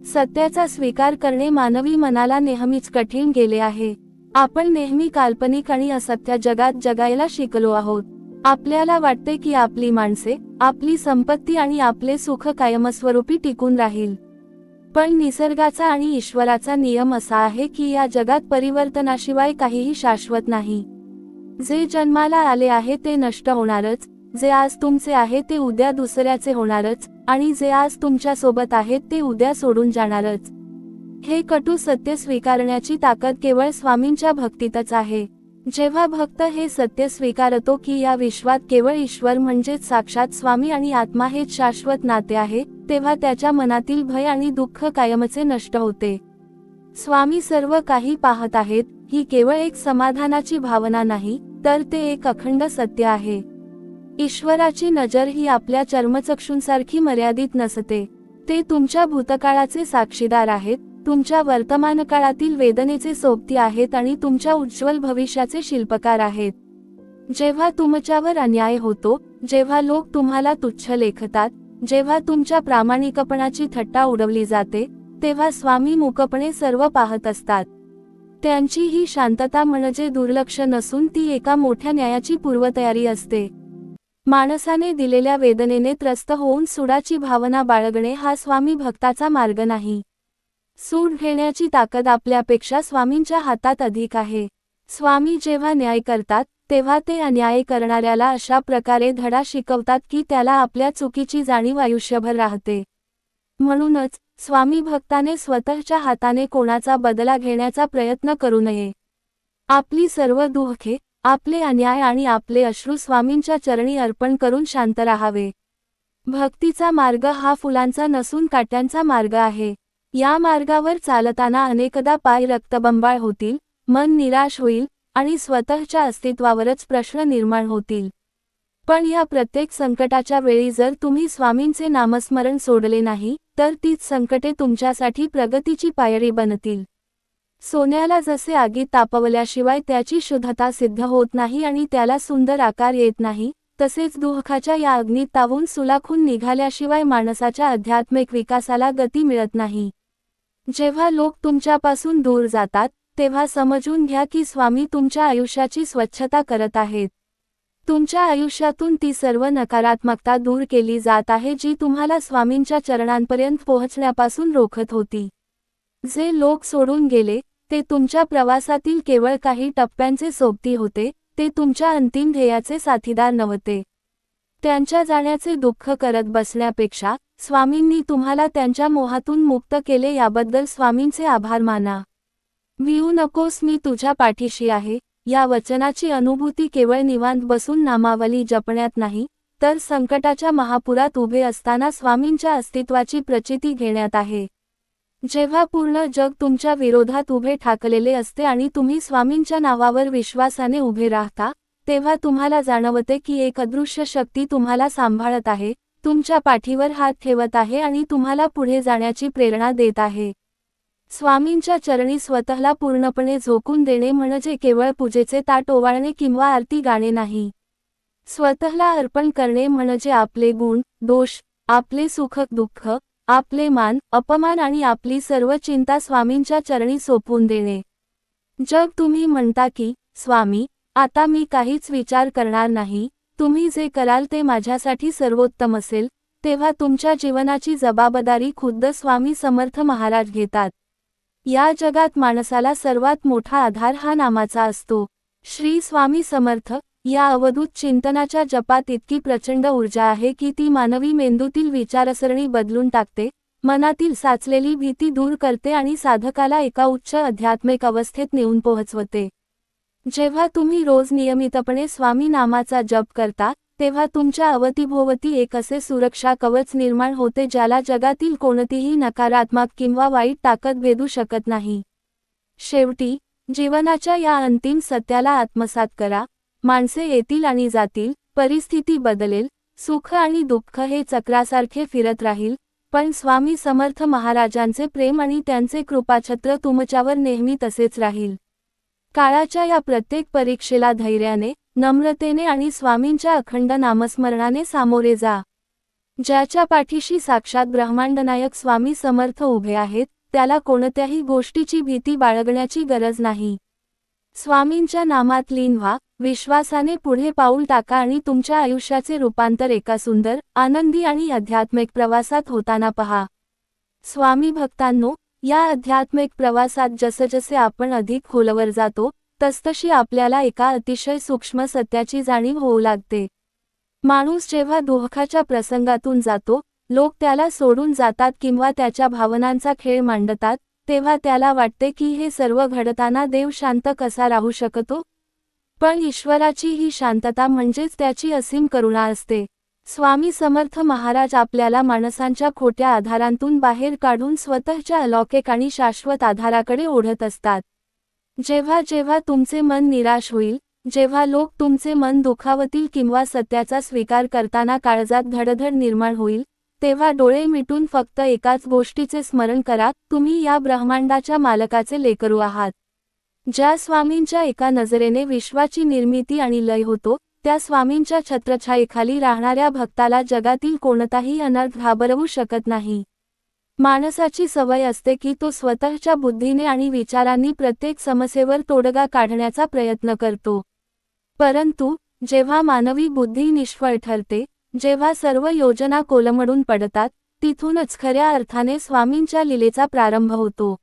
सत्याचा स्वीकार करणे मानवी मनाला नेहमीच कठीण गेले आहे. आपण नेहमी काल्पनिक आणि असत्य जगात जगायला शिकलो आहोत. आपल्याला वाटते की आपली माणसे, आपली संपत्ती आणि आपले सुख कायमस्वरूपी टिकून राहील. पण निसर्गाचा आणि ईश्वराचा नियम असा आहे की या जगात परिवर्तनाशिवाय काहीही शाश्वत नाही. जे जन्माला आले आहे ते नष्ट होणारच, जे आज तुमचे आहे ते उद्या दुसऱ्याचे होणारच, आणि जे आज तुमच्या सोबत आहेत ते उद्या सोडून जाणारच. हे कटू सत्य स्वीकारण्याची ताकद केवळ स्वामींच्या भक्तीतच आहे. जेव्हा भक्त हे सत्य स्वीकारतो की या विश्वात केवळ ईश्वर म्हणजेच साक्षात स्वामी आणि आत्मा हेच शाश्वत नाते आहे, तेव्हा त्याच्या मनातील भय आणि दुःख कायमचे नष्ट होते. स्वामी सर्व काही पाहत आहेत ही केवळ एक समाधानाची भावना नाही, तर ते एक अखंड सत्य आहे. ईश्वराची नजर ही आपल्या चर्मचक्षुंसारखी मर्यादित नसते. ते तुमच्या भूतकाळाचे साक्षीदार आहेत, तुमच्या वर्तमान काळातील वेदनेचे सोबती आहेत आणि तुमच्या उज्ज्वल भविष्याचे शिल्पकार आहेत. जेव्हा तुमच्यावर अन्याय होतो, जेव्हा लोक तुम्हाला तुच्छ लेखतात, जेव्हा तुमच्या प्रामाणिकपणाची थट्टा उडवली जाते, तेव्हा स्वामी मूकपणे सर्व पाहत असतात. त्यांची ही शांतता म्हणजे दुर्लक्ष नसून ती एका मोठ्या न्यायाची पूर्वतयारी असते. माणसाने दिलेल्या वेदनेने त्रस्त होऊन सुडाची भावना बाळगणे हा स्वामी भक्ताचा मार्ग नाही. सूड घेण्याची ताकद आपल्यापेक्षा स्वामींच्या हातात अधिक आहे. स्वामी जेव्हा न्याय करतात तेव्हा ते अन्याय करणाऱ्याला अशा प्रकारे धडा शिकवतात की त्याला आपल्या चुकीची जाणीव आयुष्यभर राहते. म्हणूनच स्वामी भक्ताने स्वतःच्या हाताने कोणाचा बदला घेण्याचा प्रयत्न करू नये. आपली सर्व दुःखे, आपले अन्याय आणि आपले अश्रू स्वामींच्या चरणी अर्पण करून शांत राहावे. भक्तीचा मार्ग हा फुलांचा नसून काट्यांचा मार्ग आहे. या मार्गावर चालताना अनेकदा पाय रक्तबंबाळ होतील, मन निराश होईल आणि स्वतःच्या अस्तित्वावरच प्रश्न निर्माण होतील. पण या प्रत्येक संकटाच्या वेळी जर तुम्ही स्वामींचे नामस्मरण सोडले नाही, तर तीच संकटे तुमच्यासाठी प्रगतीची पायरी बनतील. सोन्याला जसे आगीत तापवल्याशिवाय त्याची शुद्धता सिद्ध होत नाही आणि त्याला सुंदर आकार येत नाही, तसेच दुःखाच्या या अग्नीत तावून सुलाखून निघाल्याशिवाय माणसाच्या आध्यात्मिक विकासाला गती मिळत नाही. जेव्हा लोक तुमच्यापासून दूर जातात, तेव्हा समजून घ्या की स्वामी तुमच्या आयुष्याची स्वच्छता करत आहेत. तुमच्या आयुष्यातून ती सर्व नकारात्मकता दूर केली जात आहे जी तुम्हाला स्वामींच्या चरणांपर्यंत पोहोचण्यापासून रोखत होती. जे लोक सोडून गेले, ते तुमच्या प्रवासातील केवळ काही टप्प्यांचे सोबती होते, ते तुमच्या अंतिम ध्येयाचे साथीदार नव्हते. त्यांच्या जाण्याचे दुःख करत बसण्यापेक्षा स्वामींनी तुम्हाला त्यांच्या मोहातून मुक्त केले याबद्दल स्वामींचे आभार माना. भिऊ नकोस, मी तुझ्या पाठीशी आहे या वचनाची अनुभूती केवळ निवांत बसून नामावली जपण्यात नाही, तर संकटाच्या महापुरात उभे असताना स्वामींच्या अस्तित्वाची प्रचिती घेण्यात आहे. जेव्हा पूर्ण जग तुमच्या विरोधात उभे ठाकलेले असते आणि तुम्ही स्वामींच्या नावावर विश्वासाने उभे राहता, तेव्हा तुम्हाला जाणवते की एक अदृश्य शक्ती तुम्हाला सांभाळत आहे, तुमच्या पाठीवर हात ठेवत आहे आणि तुम्हाला पुढे जाण्याची प्रेरणा देत आहे. स्वामींच्या चरणी स्वतःला पूर्णपणे झोकून देणे म्हणजे केवळ पूजेचे ताट ओवाळणे किंवा आरती गाणे नाही. स्वतःला अर्पण करणे म्हणजे आपले गुण, दोष, आपले सुख दुःख, आपले मान अपमान आणि आपली सर्व चिंता स्वामींच्या चरणी सोपवून देणे. जग तुम्ही म्हणता की स्वामी, आता मी काहीच विचार करणार नाही, तुम्ही जे कराल ते माझ्यासाठी सर्वोत्तम असेल, तेव्हा तुमच्या जीवनाची जबाबदारी खुद्द स्वामी समर्थ महाराज घेतात. या जगात माणसाला सर्वात मोठा आधार हा नामाचा असतो. श्री स्वामी समर्थ या अवधूत चिंतनाच्या जपात इतकी प्रचंड ऊर्जा आहे की ती मानवी मेंदूतील विचारसरणी बदलून टाकते, मनातील साचलेली भीती दूर करते आणि साधकाला एका उच्च आध्यात्मिक अवस्थेत नेऊन पोहोचवते. जेव्हा तुम्ही रोज नियमितपणे स्वामी नामाचा जप करता, तेव्हा तुमच्या अवतीभोवती एक असे सुरक्षा कवच निर्माण होते ज्याला जगातील कोणतीही नकारात्मक किंवा वाईट ताकद भेदू शकत नाही. शेवटी जीवनाच्या या अंतिम सत्याला आत्मसात करा. माणसे येतील आणि जातील, परिस्थिती बदलेल, सुख आणि दुःख हे चक्रासारखे फिरत राहील, पण स्वामी समर्थ महाराजांचे प्रेम आणि त्यांचे कृपाछत्र तुमच्यावर नेहमी तसेच राहील. काळाच्या या प्रत्येक परीक्षेला धैर्याने, नम्रतेने आणि स्वामींच्या अखंड नामस्मरणाने सामोरे जा. ज्याच्या पाठीशी साक्षात ब्रह्मांडनायक स्वामी समर्थ उभे आहेत, त्याला कोणत्याही गोष्टीची भीती बाळगण्याची गरज नाही. स्वामींच्या नामात लीन व्हा, विश्वासाने पुढे पाऊल टाका आणि तुमच्या आयुष्याचे रूपांतर एका सुंदर, आनंदी आणि आध्यात्मिक प्रवासात होताना पहा. स्वामी भक्तांनो, या आध्यात्मिक प्रवासात जसजसे आपण अधिक खोलवर जातो, तसतशी आपल्याला एका अतिशय सूक्ष्म सत्याची जाणीव होऊ लागते. माणूस जेव्हा दुःखाच्या प्रसंगातून जातो, लोक त्याला सोडून जातात किंवा त्याच्या भावनांचा खेळ मांडतात, तेव्हा त्याला वाटते की हे सर्व घडताना देव शांत कसा राहू शकतो? पण ईश्वराची ही शांतता म्हणजेच त्याची असीम करुणा असते. स्वामी समर्थ महाराज आपल्याला माणसांच्या खोट्या आधारांतून बाहेर काढून स्वतःच्या अलौकिक आणि शाश्वत आधाराकडे ओढत असतात. जेव्हा जेव्हा तुमचे मन निराश होईल, जेव्हा लोक तुमचे मन दुखावतील किंवा सत्याचा स्वीकार करताना काळजात धडधड निर्माण होईल, तेव्हा डोळे मिटून फक्त एकाच गोष्टीचे स्मरण करा, तुम्ही या ब्रह्मांडाच्या मालकाचे लेकरू आहात. ज्या स्वामींच्या एका नजरेने विश्वाची निर्मिती आणि लय होतो, त्या स्वामींच्या छत्रछायेखाली राहणाऱ्या भक्ताला जगातील कोणताही अनर्थ घाबरवू शकत नाही. माणसाची सवय असते की तो स्वतःच्या बुद्धीने आणि विचारांनी प्रत्येक समस्येवर तोडगा काढण्याचा प्रयत्न करतो. परंतु जेव्हा मानवी बुद्धी निष्फळ ठरते, जेव्हा सर्व योजना कोलमडून पडतात, तिथूनच खऱ्या अर्थाने स्वामींच्या लीलेचा प्रारंभ होतो.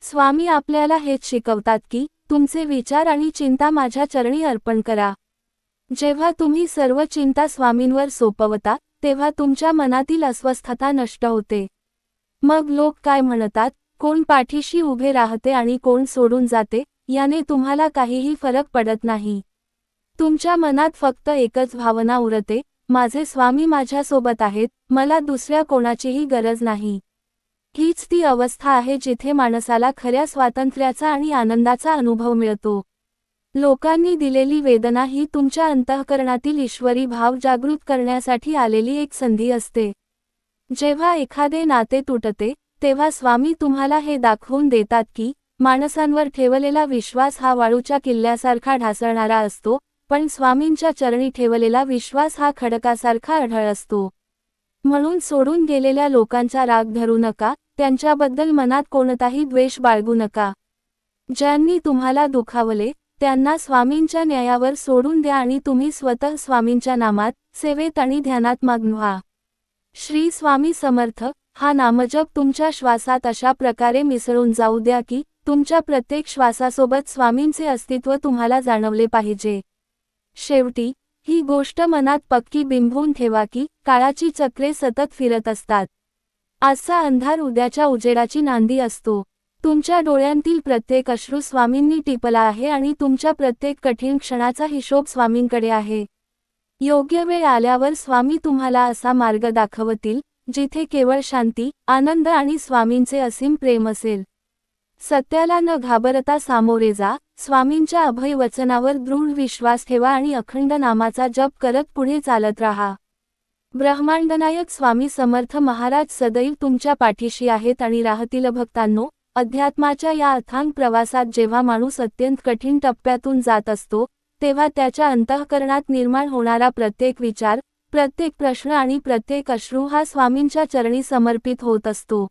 स्वामी आपल्याला हेच शिकवतात की तुमचे विचार आणि चिंता माझ्या चरणी अर्पण करा. जेव्हा तुम्ही सर्व चिंता स्वामींवर सोपवता, तेव्हा तुमच्या मनातील अस्वस्थता नष्ट होते. मग लोक काय म्हणतात, कोण पाठीशी उभे राहते आणि कोण सोडून जाते, याने तुम्हाला काहीही फरक पडत नाही. तुमच्या मनात फक्त एकच भावना उरते, माझे स्वामी माझ्यासोबत आहेत, मला दुसऱ्या कोणाचीही गरज नाही. हीच ती अवस्था आहे जिथे माणसाला खऱ्या स्वातंत्र्याचा आणि आनंदाचा अनुभव मिळतो. लोकांनी दिलेली वेदना ही तुमच्या अंतःकरणातील ईश्वरी भाव जागृत करण्यासाठी आलेली एक संधी असते. जेव्हा एखादे नाते तुटते, तेव्हा स्वामी तुम्हाला हे दाखवून देतात की माणसांवर ठेवलेला विश्वास हा वाळूच्या किल्ल्यासारखा ढासळणारा असतो, पण स्वामींच्या चरणी ठेवलेला विश्वास हा खडकासारखा अढळ असतो. म्हणून सोडून गेलेल्या लोकांचा राग धरू नका, त्यांच्याबद्दल मनात कोणताही द्वेष बाळगू नका. ज्यांनी तुम्हाला दुखावले, त्यांना स्वामींच्या न्यायावर सोडून द्या आणि तुम्ही स्वतः स्वामींच्या नामात, सेवेत आणि ध्यानात मग्न व्हा. श्री स्वामी समर्थ हा नामजप तुमच्या श्वासात अशा प्रकारे मिसळून जाऊ द्या की तुमच्या प्रत्येक श्वासासोबत स्वामींचे अस्तित्व तुम्हाला जाणवले पाहिजे. शेवटी ही गोष्ट मनात पक्की बिंबवून ठेवा की काळाची चक्रे सतत फिरत असतात. आजचा अंधार उद्याच्या उजेडाची नांदी असतो. तुमच्या डोळ्यांतील प्रत्येक अश्रू स्वामींनी टिपला आहे आणि तुमच्या प्रत्येक कठीण क्षणाचा हिशोब स्वामींकडे आहे. योग्य वेळ आल्यावर स्वामी तुम्हाला असा मार्ग दाखवतील, जिथे केवळ शांती, आनंद आणि स्वामींचे असीम प्रेम असेल. सत्याला न घाबरता सामोरे जा, स्वामींच्या अभय वचनावर दृढ विश्वास ठेवा आणि अखंड नामाचा जप करत पुढे चालत राहा. ब्रह्मांडनायक स्वामी समर्थ महाराज सदैव तुमच्या पाठीशी आहेत आणि राहतील. भक्तांनो, अध्यात्माच्या या अथांग प्रवासात जेव्हा माणूस अत्यंत कठीण टप्प्यातून जात असतो, तेव्हा त्याच्या अंतःकरणात निर्माण होणारा प्रत्येक विचार, प्रत्येक प्रश्न आणि प्रत्येक अश्रू हा स्वामींच्या चरणी समर्पित होत असतो.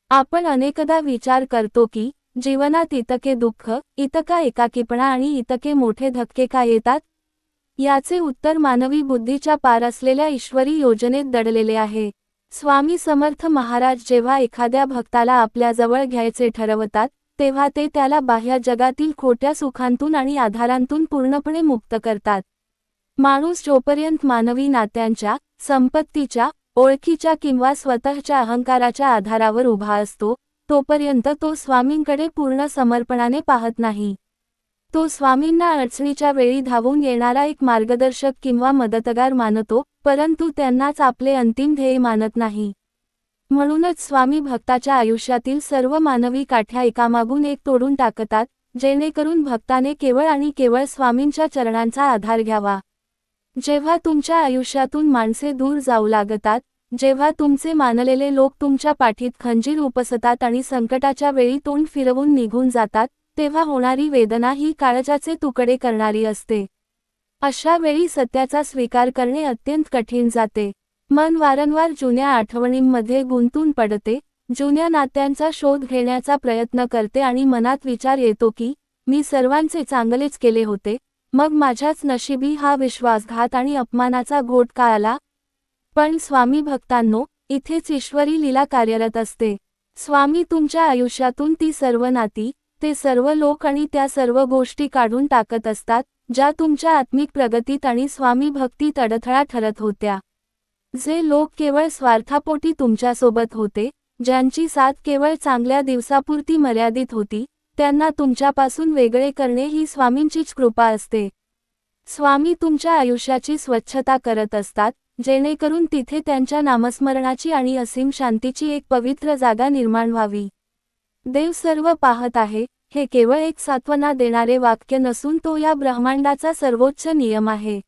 आपण अनेकदा विचार करतो की जीवनात इतके दुःख, इतका एकाकीपणा आणि इतके मोठे धक्के का येतात? याचे उत्तर मानवी बुद्धीच्या पार असलेल्या ईश्वरी योजनेत दडलेले आहे. स्वामी समर्थ महाराज जेव्हा एखाद्या भक्ताला आपल्याजवळ घ्यायचे ठरवतात, तेव्हा ते त्याला बाह्य जगातील खोट्या सुखांतून आणि आधारांतून पूर्णपणे मुक्त करतात. माणूस जोपर्यंत मानवी नात्यांच्या, संपत्तीच्या, ओळखीच्या किंवा स्वतःच्या अहंकाराच्या आधारावर उभा असतो, तोपर्यंत तो स्वामींकडे पूर्ण समर्पणाने पाहत नाही. तो स्वामींना अडचणीच्या वेळी धावून येणारा एक मार्गदर्शक किंवा मदतगार मानतो, परंतु त्यांनाच आपले अंतिम ध्येय मानत नाही. म्हणूनच स्वामी भक्ताच्या आयुष्यातील सर्व मानवी काठ्या एकामागून एक तोडून टाकतात, जेणेकरून भक्ताने केवळ आणि केवळ स्वामींच्या चरणांचा आधार घ्यावा. जेव्हा तुमच्या आयुष्यातून माणसे दूर जाऊ लागतात, जेव्हा तुमचे मानलेले लोक तुमच्या पाठीत खंजीर उपसतात आणि संकटाच्या वेळी तोंड फिरवून निघून जातात, तेव्हा होणारी वेदना ही काळजाचे तुकडे करणारी असते. अशा वेळी सत्याचा स्वीकार करणे अत्यंत कठीण जाते. मन वारंवार जुन्या आठवणींमध्ये गुंतून पडते, जुन्या नात्यांचा शोध घेण्याचा प्रयत्न करते आणि मनात विचार येतो की मी सर्वांचे चांगलेच केले होते, मग माझ्याच नशिबी हा विश्वासघात आणि अपमानाचा घोट का आला? पण स्वामी भक्तांनो, इथेच ईश्वरी लीला कार्यरत असते. स्वामी तुमच्या आयुष्यातून ती सर्व नाती, ते सर्व लोक आणि त्या सर्व गोष्टी काढून टाकत असतात, ज्या तुमच्या आत्मिक प्रगतीत आणि स्वामी भक्तीत अडथळा ठरत होत्या. जे लोक केवळ स्वार्थापोटी तुमच्यासोबत होते, ज्यांची साथ केवळ चांगल्या दिवसापुरती मर्यादित होती, त्यांना तुमच्यापासून वेगळे करणे ही स्वामींचीच कृपा असते. स्वामी तुमच्या आयुष्याची स्वच्छता करत असतात, जेणेकरून तिथे त्यांच्या नामस्मरणाची आणि असीम शांतीची एक पवित्र जागा निर्माण व्हावी. देव सर्व पाहत आहे, हे केवळ एक सांत्वना देणारे वाक्य नसून तो या ब्रह्मांडाचा सर्वोच्च नियम आहे.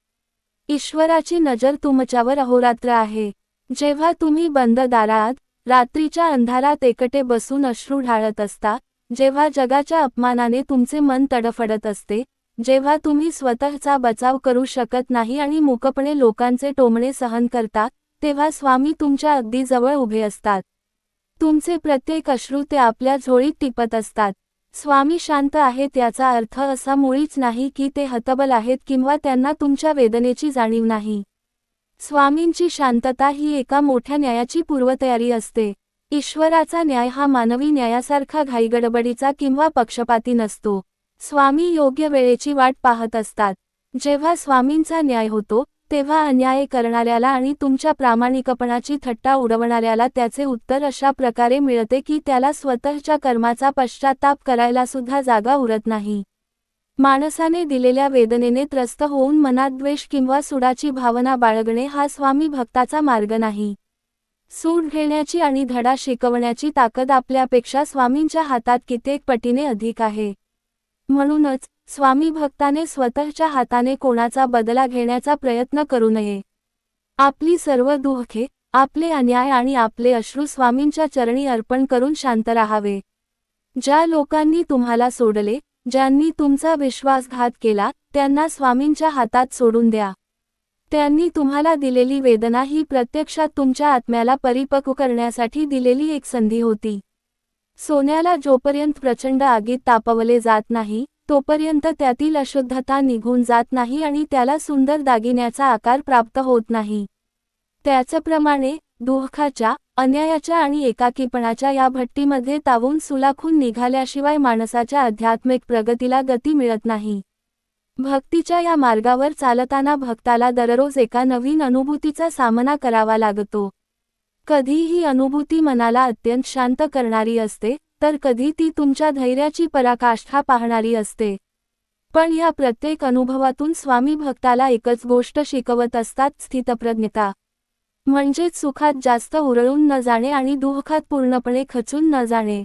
ईश्वराची नजर तुमच्यावर अहोरात्र आहे. जेव्हा तुम्ही बंद दारात, रात्रीच्या अंधारात एकटे बसून अश्रू ढाळत असता, जेव्हा जगाच्या अपमानाने तुमचे मन तडफडत असते, जेव्हा तुम्ही स्वतःचा बचाव करू शकत नाही आणि मूकपणे लोकांचे टोमणे सहन करता, तेव्हा स्वामी तुमच्या अगदी जवळ उभे असतात. तुमचे प्रत्येक अश्रू ते आपल्या झोळीत टिपत असतात. स्वामी शांत आहेत याचा अर्थ असा मुळीच नाही की ते हतबल आहेत किंवा त्यांना तुमच्या वेदनेची जाणीव नाही. स्वामींची शांतता ही एका मोठ्या न्यायाची पूर्वतयारी असते. ईश्वराचा न्याय हा मानवी न्यायासारखा घाईगडबडीचा किंवा पक्षपाती नसतो. स्वामी योग्य वेळेची वाट पाहत असतात. जेव्हा स्वामींचा न्याय होतो, तेव्हा अन्याय करणाऱ्याला आणि तुमच्या प्रामाणिकपणाची थट्टा उडवणाऱ्याला त्याचे उत्तर अशा प्रकारे मिळते की त्याला स्वतःच्या कर्माचा पश्चाताप करायला सुद्धा जागा उरत नाही. माणसाने दिलेल्या वेदनेने त्रस्त होऊन मनात द्वेष किंवा सूडाची भावना बाळगणे हा स्वामी भक्ताचा मार्ग नाही. सूड घेण्याची आणि धडा शिकवण्याची ताकद आपल्यापेक्षा स्वामींच्या हातात कित्येक पटीने अधिक आहे. म्हणूनच स्वामी भक्ताने स्वतःच्या हाताने कोणाचा बदला घेण्याचा प्रयत्न करू नये. आपली सर्व दुःखे, आपले अन्याय आणि आपले अश्रू स्वामींच्या चरणी अर्पण करून शांत राहावे. ज्या लोकांनी तुम्हाला सोडले, ज्यांनी तुमचा विश्वासघात केला, त्यांना स्वामींच्या हातात सोडून द्या. त्यांनी तुम्हाला दिलेली वेदना ही प्रत्यक्षात तुमच्या आत्म्याला परिपक्व करण्यासाठी दिलेली एक संधी होती. सोन्याला जोपर्यंत प्रचंड आगीत तापवले जात नाही, तोपर्यंत त्यातील अशुद्धता निघून जात नाही आणि त्याला सुंदर दागिन्याचा आकार प्राप्त होत नाही. त्याचप्रमाणे दुःखाच्या, अन्यायाच्या आणि एकाकीपणाच्या या भट्टीमध्ये तावून सुलाखून निघाल्याशिवाय माणसाच्या आध्यात्मिक प्रगतीला गती मिळत नाही. भक्तीच्या या मार्गावर चालताना भक्ताला दररोज एका नवीन अनुभूतीचा सामना करावा लागतो. कधी ही अनुभूती मनाला अत्यंत शांत करणारी असते, तर कधी ती तुमच्या धैर्याची पराकाष्ठा पाहणारी असते. पण या प्रत्येक अनुभवातून स्वामी भक्ताला एकच गोष्ट शिकवत असतात, स्थितप्रज्ञता. म्हणजेच सुखात जास्त उरळून न जाणे आणि दुःखात पूर्णपणे खचून न जाणे.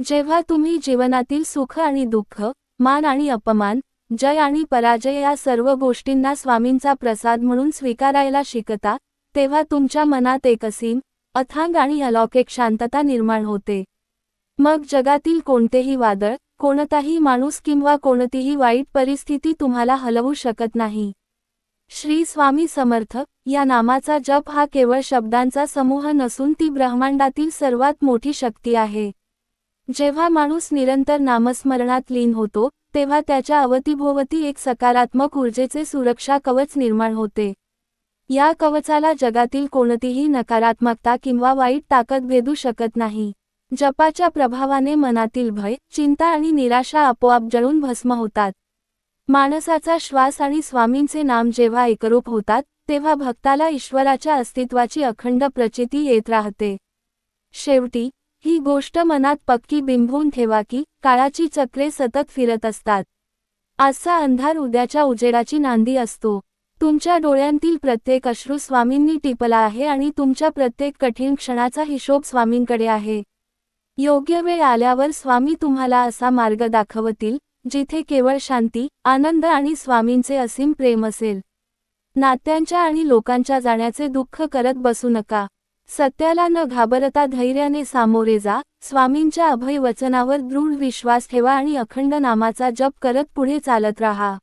जेव्हा तुम्ही जीवनातील सुख आणि दुःख, मान आणि अपमान, जय आणि पराजय या सर्व गोष्टींना स्वामींचा प्रसाद म्हणून स्वीकारायला शिकता, तेव्हा तुमच्या मनात एक असीम, अथांग आणि अलौकिक शांतता निर्माण होते. मग जगातील कोणतेही वादळ, कोणताही माणूस किंवा कोणतीही वाईट परिस्थिती तुम्हाला हलवू शकत नाही. श्री स्वामी समर्थ या नामाचा जप हा केवळ शब्दांचा समूह नसून ती ब्रह्मांडातील सर्वात मोठी शक्ती आहे. जेव्हा माणूस निरंतर नामस्मरणात लीन होतो, तेव्हा त्याच्या अवतीभोवती एक सकारात्मक ऊर्जेचे सुरक्षा कवच निर्माण होते. या कवचाला जगातील कोणतीही नकारात्मकता किंवा वाईट ताकद भेदू शकत नाही. जपाच्या प्रभावाने मनातील भय, चिंता आणि निराशा आपोआप जळून भस्म होतात. माणसाचा श्वास आणि स्वामींचे नाम जेव्हा एकरूप होतात, तेव्हा भक्ताला ईश्वराच्या अस्तित्वाची अखंड प्रचिती येत राहते. शेवटी, ही गोष्ट मनात पक्की बिंबवून ठेवा की काळाची चक्रे सतत फिरत असतात. आजचा अंधार उद्याच्या उजेडाची नांदी असतो. तुमच्या डोळ्यांतील प्रत्येक अश्रू स्वामींनी टिपला आहे आणि तुमच्या प्रत्येक कठीण क्षणाचा हिशोब स्वामींकडे आहे. योग्य वेळ आल्यावर स्वामी तुम्हाला असा मार्ग दाखवतील, जिथे केवळ शांती, आनंद आणि स्वामींचे असीम प्रेम असेल. नात्यांच्या आणि लोकांच्या जाण्याचे दुःख करत बसू नका. सत्याला न घाबरता धैर्याने सामोरे जा, स्वामींच्या अभय वचनावर दृढ विश्वास ठेवा आणि अखंड नामाचा जप करत पुढे चालत राहा.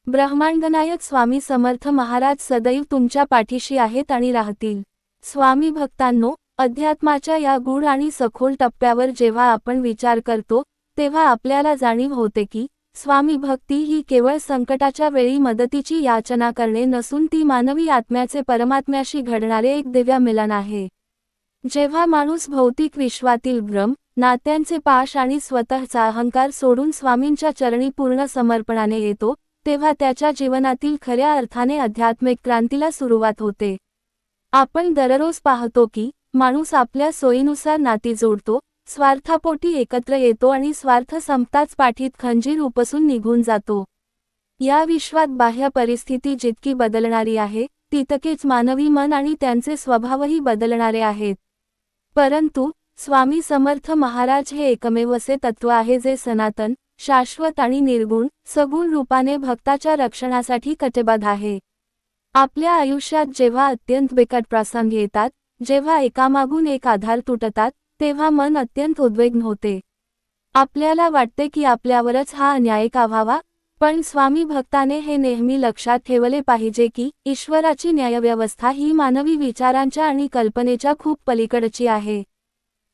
ब्रह्मांडनायक स्वामी समर्थ महाराज सदैव तुमच्या पाठीशी आहेत आणि राहतील. स्वामी भक्तांनो, अध्यात्माच्या या गूढ आणि सखोल टप्प्यावर जेव्हा आपण विचार करतो, तेव्हा आपल्याला जाणीव होते की स्वामी भक्ती ही केवळ संकटाच्या वेळी मदतीची याचना करणे नसून ती मानवी आत्म्याचे परमात्म्याशी घडणारे एक दिव्य मिलन आहे. जेव्हा माणूस भौतिक विश्वातील भ्रम, नात्यांचे पाश आणि स्वतःचा अहंकार सोडून स्वामींच्या चरणी पूर्ण समर्पणाने येतो, तेव्हा त्याच्या जीवनातील खऱ्या अर्थाने आध्यात्मिक क्रांतीला सुरुवात होते. आपण दररोज पाहतो की माणूस आपल्या सोयीनुसार नाती जोडतो, स्वार्थापोटी एकत्र येतो आणि स्वार्थ संपताच पाठीत खंजीर उपसून निघून जातो. या विश्वात बाह्य परिस्थिती जितकी बदलणारी आहे, तितकेच मानवी मन आणि त्यांचे स्वभावही बदलणारे आहेत. परंतु स्वामी समर्थ महाराज हे एकमेव असे तत्व आहे जे सनातन, शाश्वत आणि निर्गुण, सगुण रूपाने भक्ताच्या रक्षणासाठी कटिबद्ध आहे. आपल्या आयुष्यात जेव्हा अत्यंत बिकट प्रसंग येतात, जेव्हा एकामागून एक आधार तुटतात, तेव्हा मन अत्यंत उद्विग्न होते. आपल्याला वाटते की आपल्यावरच हा अन्याय का व्हावा, पण स्वामी भक्ताने हे नेहमी लक्षात ठेवले पाहिजे की ईश्वराची न्यायव्यवस्था ही मानवी विचारांच्या आणि कल्पनेच्या खूप पलीकडची आहे.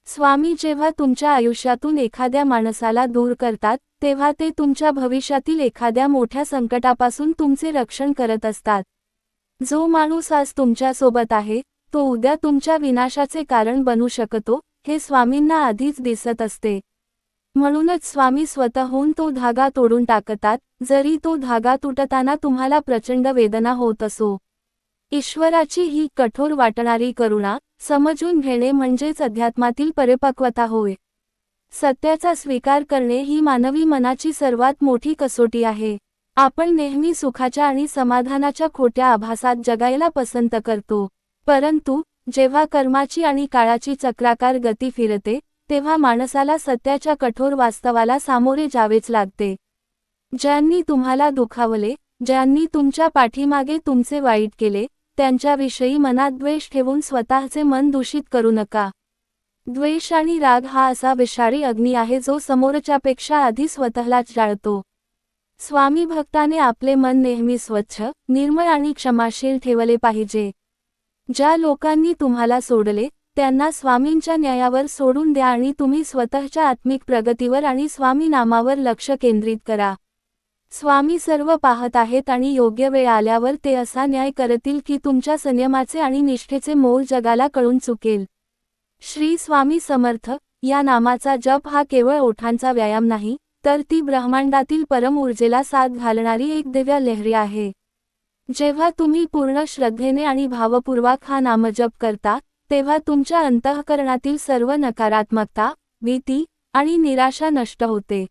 स्वामी जेव्हा तुमच्या आयुष्यातून एखाद्या माणसाला दूर करतात, तेव्हा ते तुमच्या भविष्यातील एखाद्या मोठ्या संकटापासून तुमचे रक्षण करत असतात. जो माणूस आज तुमच्यासोबत आहे, तो उद्या तुमच्या विनाशाचे कारण बनू शकतो, हे स्वामींना आधीच दिसत असते. म्हणूनच स्वामी स्वतःहून तो धागा तोडून टाकतात, जरी तो धागा तुटताना तुम्हाला प्रचंड वेदना होत असो. ईश्वराची ही कठोर वाटणारी करुणा समजून घेणे म्हणजेच अध्यात्मातील परिपक्वता होय. सत्याचा स्वीकार करणे ही मानवी मनाची सर्वात मोठी कसोटी आहे. आपण नेहमी सुखाच्या आणि समाधानाच्या खोट्या आभासात जगायला पसंत करतो, परंतु जेव्हा कर्माची आणि काळाची चक्राकार गती फिरते, तेव्हा माणसाला सत्याच्या कठोर वास्तवाला सामोरे जावेच लागते. ज्यांनी तुम्हाला दुखावले, ज्यांनी तुमच्या पाठीमागे तुमचे वाईट केले, त्यांच्याविषयी मनात द्वेष ठेवून स्वतःचे मन दूषित करू नका. द्वेष आणि राग हा असा विषारी अग्नी आहे जो समोरच्यापेक्षा आधी स्वतःलाच जाळतो. स्वामी भक्ताने आपले मन नेहमी स्वच्छ, निर्मळ आणि क्षमाशील ठेवले पाहिजे. ज्या लोकांनी तुम्हाला सोडले, त्यांना स्वामींच्या न्यायावर सोडून द्या आणि तुम्ही स्वतःच्या आत्मिक प्रगतीवर आणि स्वामी नामावर लक्ष केंद्रित करा. स्वामी सर्व पाहत आहेत आणि योग्य वेळ आल्यावर ते असा न्याय करतील की तुमच्या संयमाचे आणि निष्ठेचे मोल जगाला कळून चुकेल. श्री स्वामी समर्थ या नामाचा जप हा केवळ ओठांचा व्यायाम नाही, तर ती ब्रह्मांडातील परम ऊर्जेला साथ घालणारी एक दिव्य लहरी आहे. जेव्हा तुम्ही पूर्ण श्रद्धेने आणि भावपूर्वक हा नामजप करता, तेव्हा तुमच्या अंतःकरणातील सर्व नकारात्मकता, भीती आणि निराशा नष्ट होते.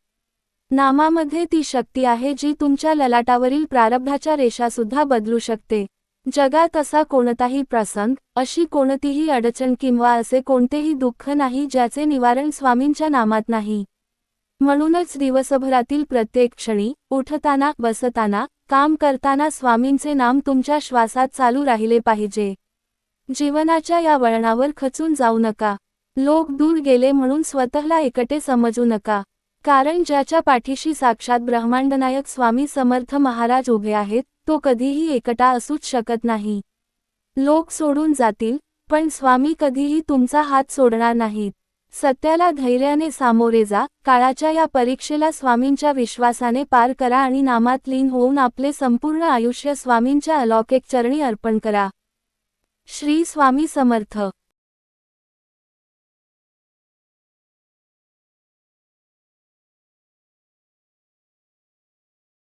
नामामध्ये ती शक्ती आहे जी तुमच्या ललाटावरील प्रारब्धाच्या रेषासुद्धा बदलू शकते. जगात असा कोणताही प्रसंग, अशी कोणतीही अडचण किंवा असे कोणतेही दुःख नाही ज्याचे निवारण स्वामींच्या नामात नाही. म्हणूनच दिवसभरातील प्रत्येक क्षणी, उठताना, बसताना, काम करताना स्वामींचे नाम तुमच्या श्वासात चालू राहिले पाहिजे. जीवनाच्या या वळणावर खचून जाऊ नका. लोक दूर गेले म्हणून स्वतःला एकटे समजू नका. कारण ज्याच्या पाठीशी साक्षात ब्रह्मांडनायक स्वामी समर्थ महाराज उभे आहेत, तो कधीही एकटा असूच शकत नाही. लोक सोडून जातील, पण स्वामी कधीही तुमचा हात सोडणार नाहीत. सत्याला धैर्याने सामोरे जा, काळाच्या या परीक्षेला स्वामींच्या विश्वासाने पार करा आणि नामात लीन होऊन आपले संपूर्ण आयुष्य स्वामींच्या अलौकिक चरणी अर्पण करा. श्री स्वामी समर्थ.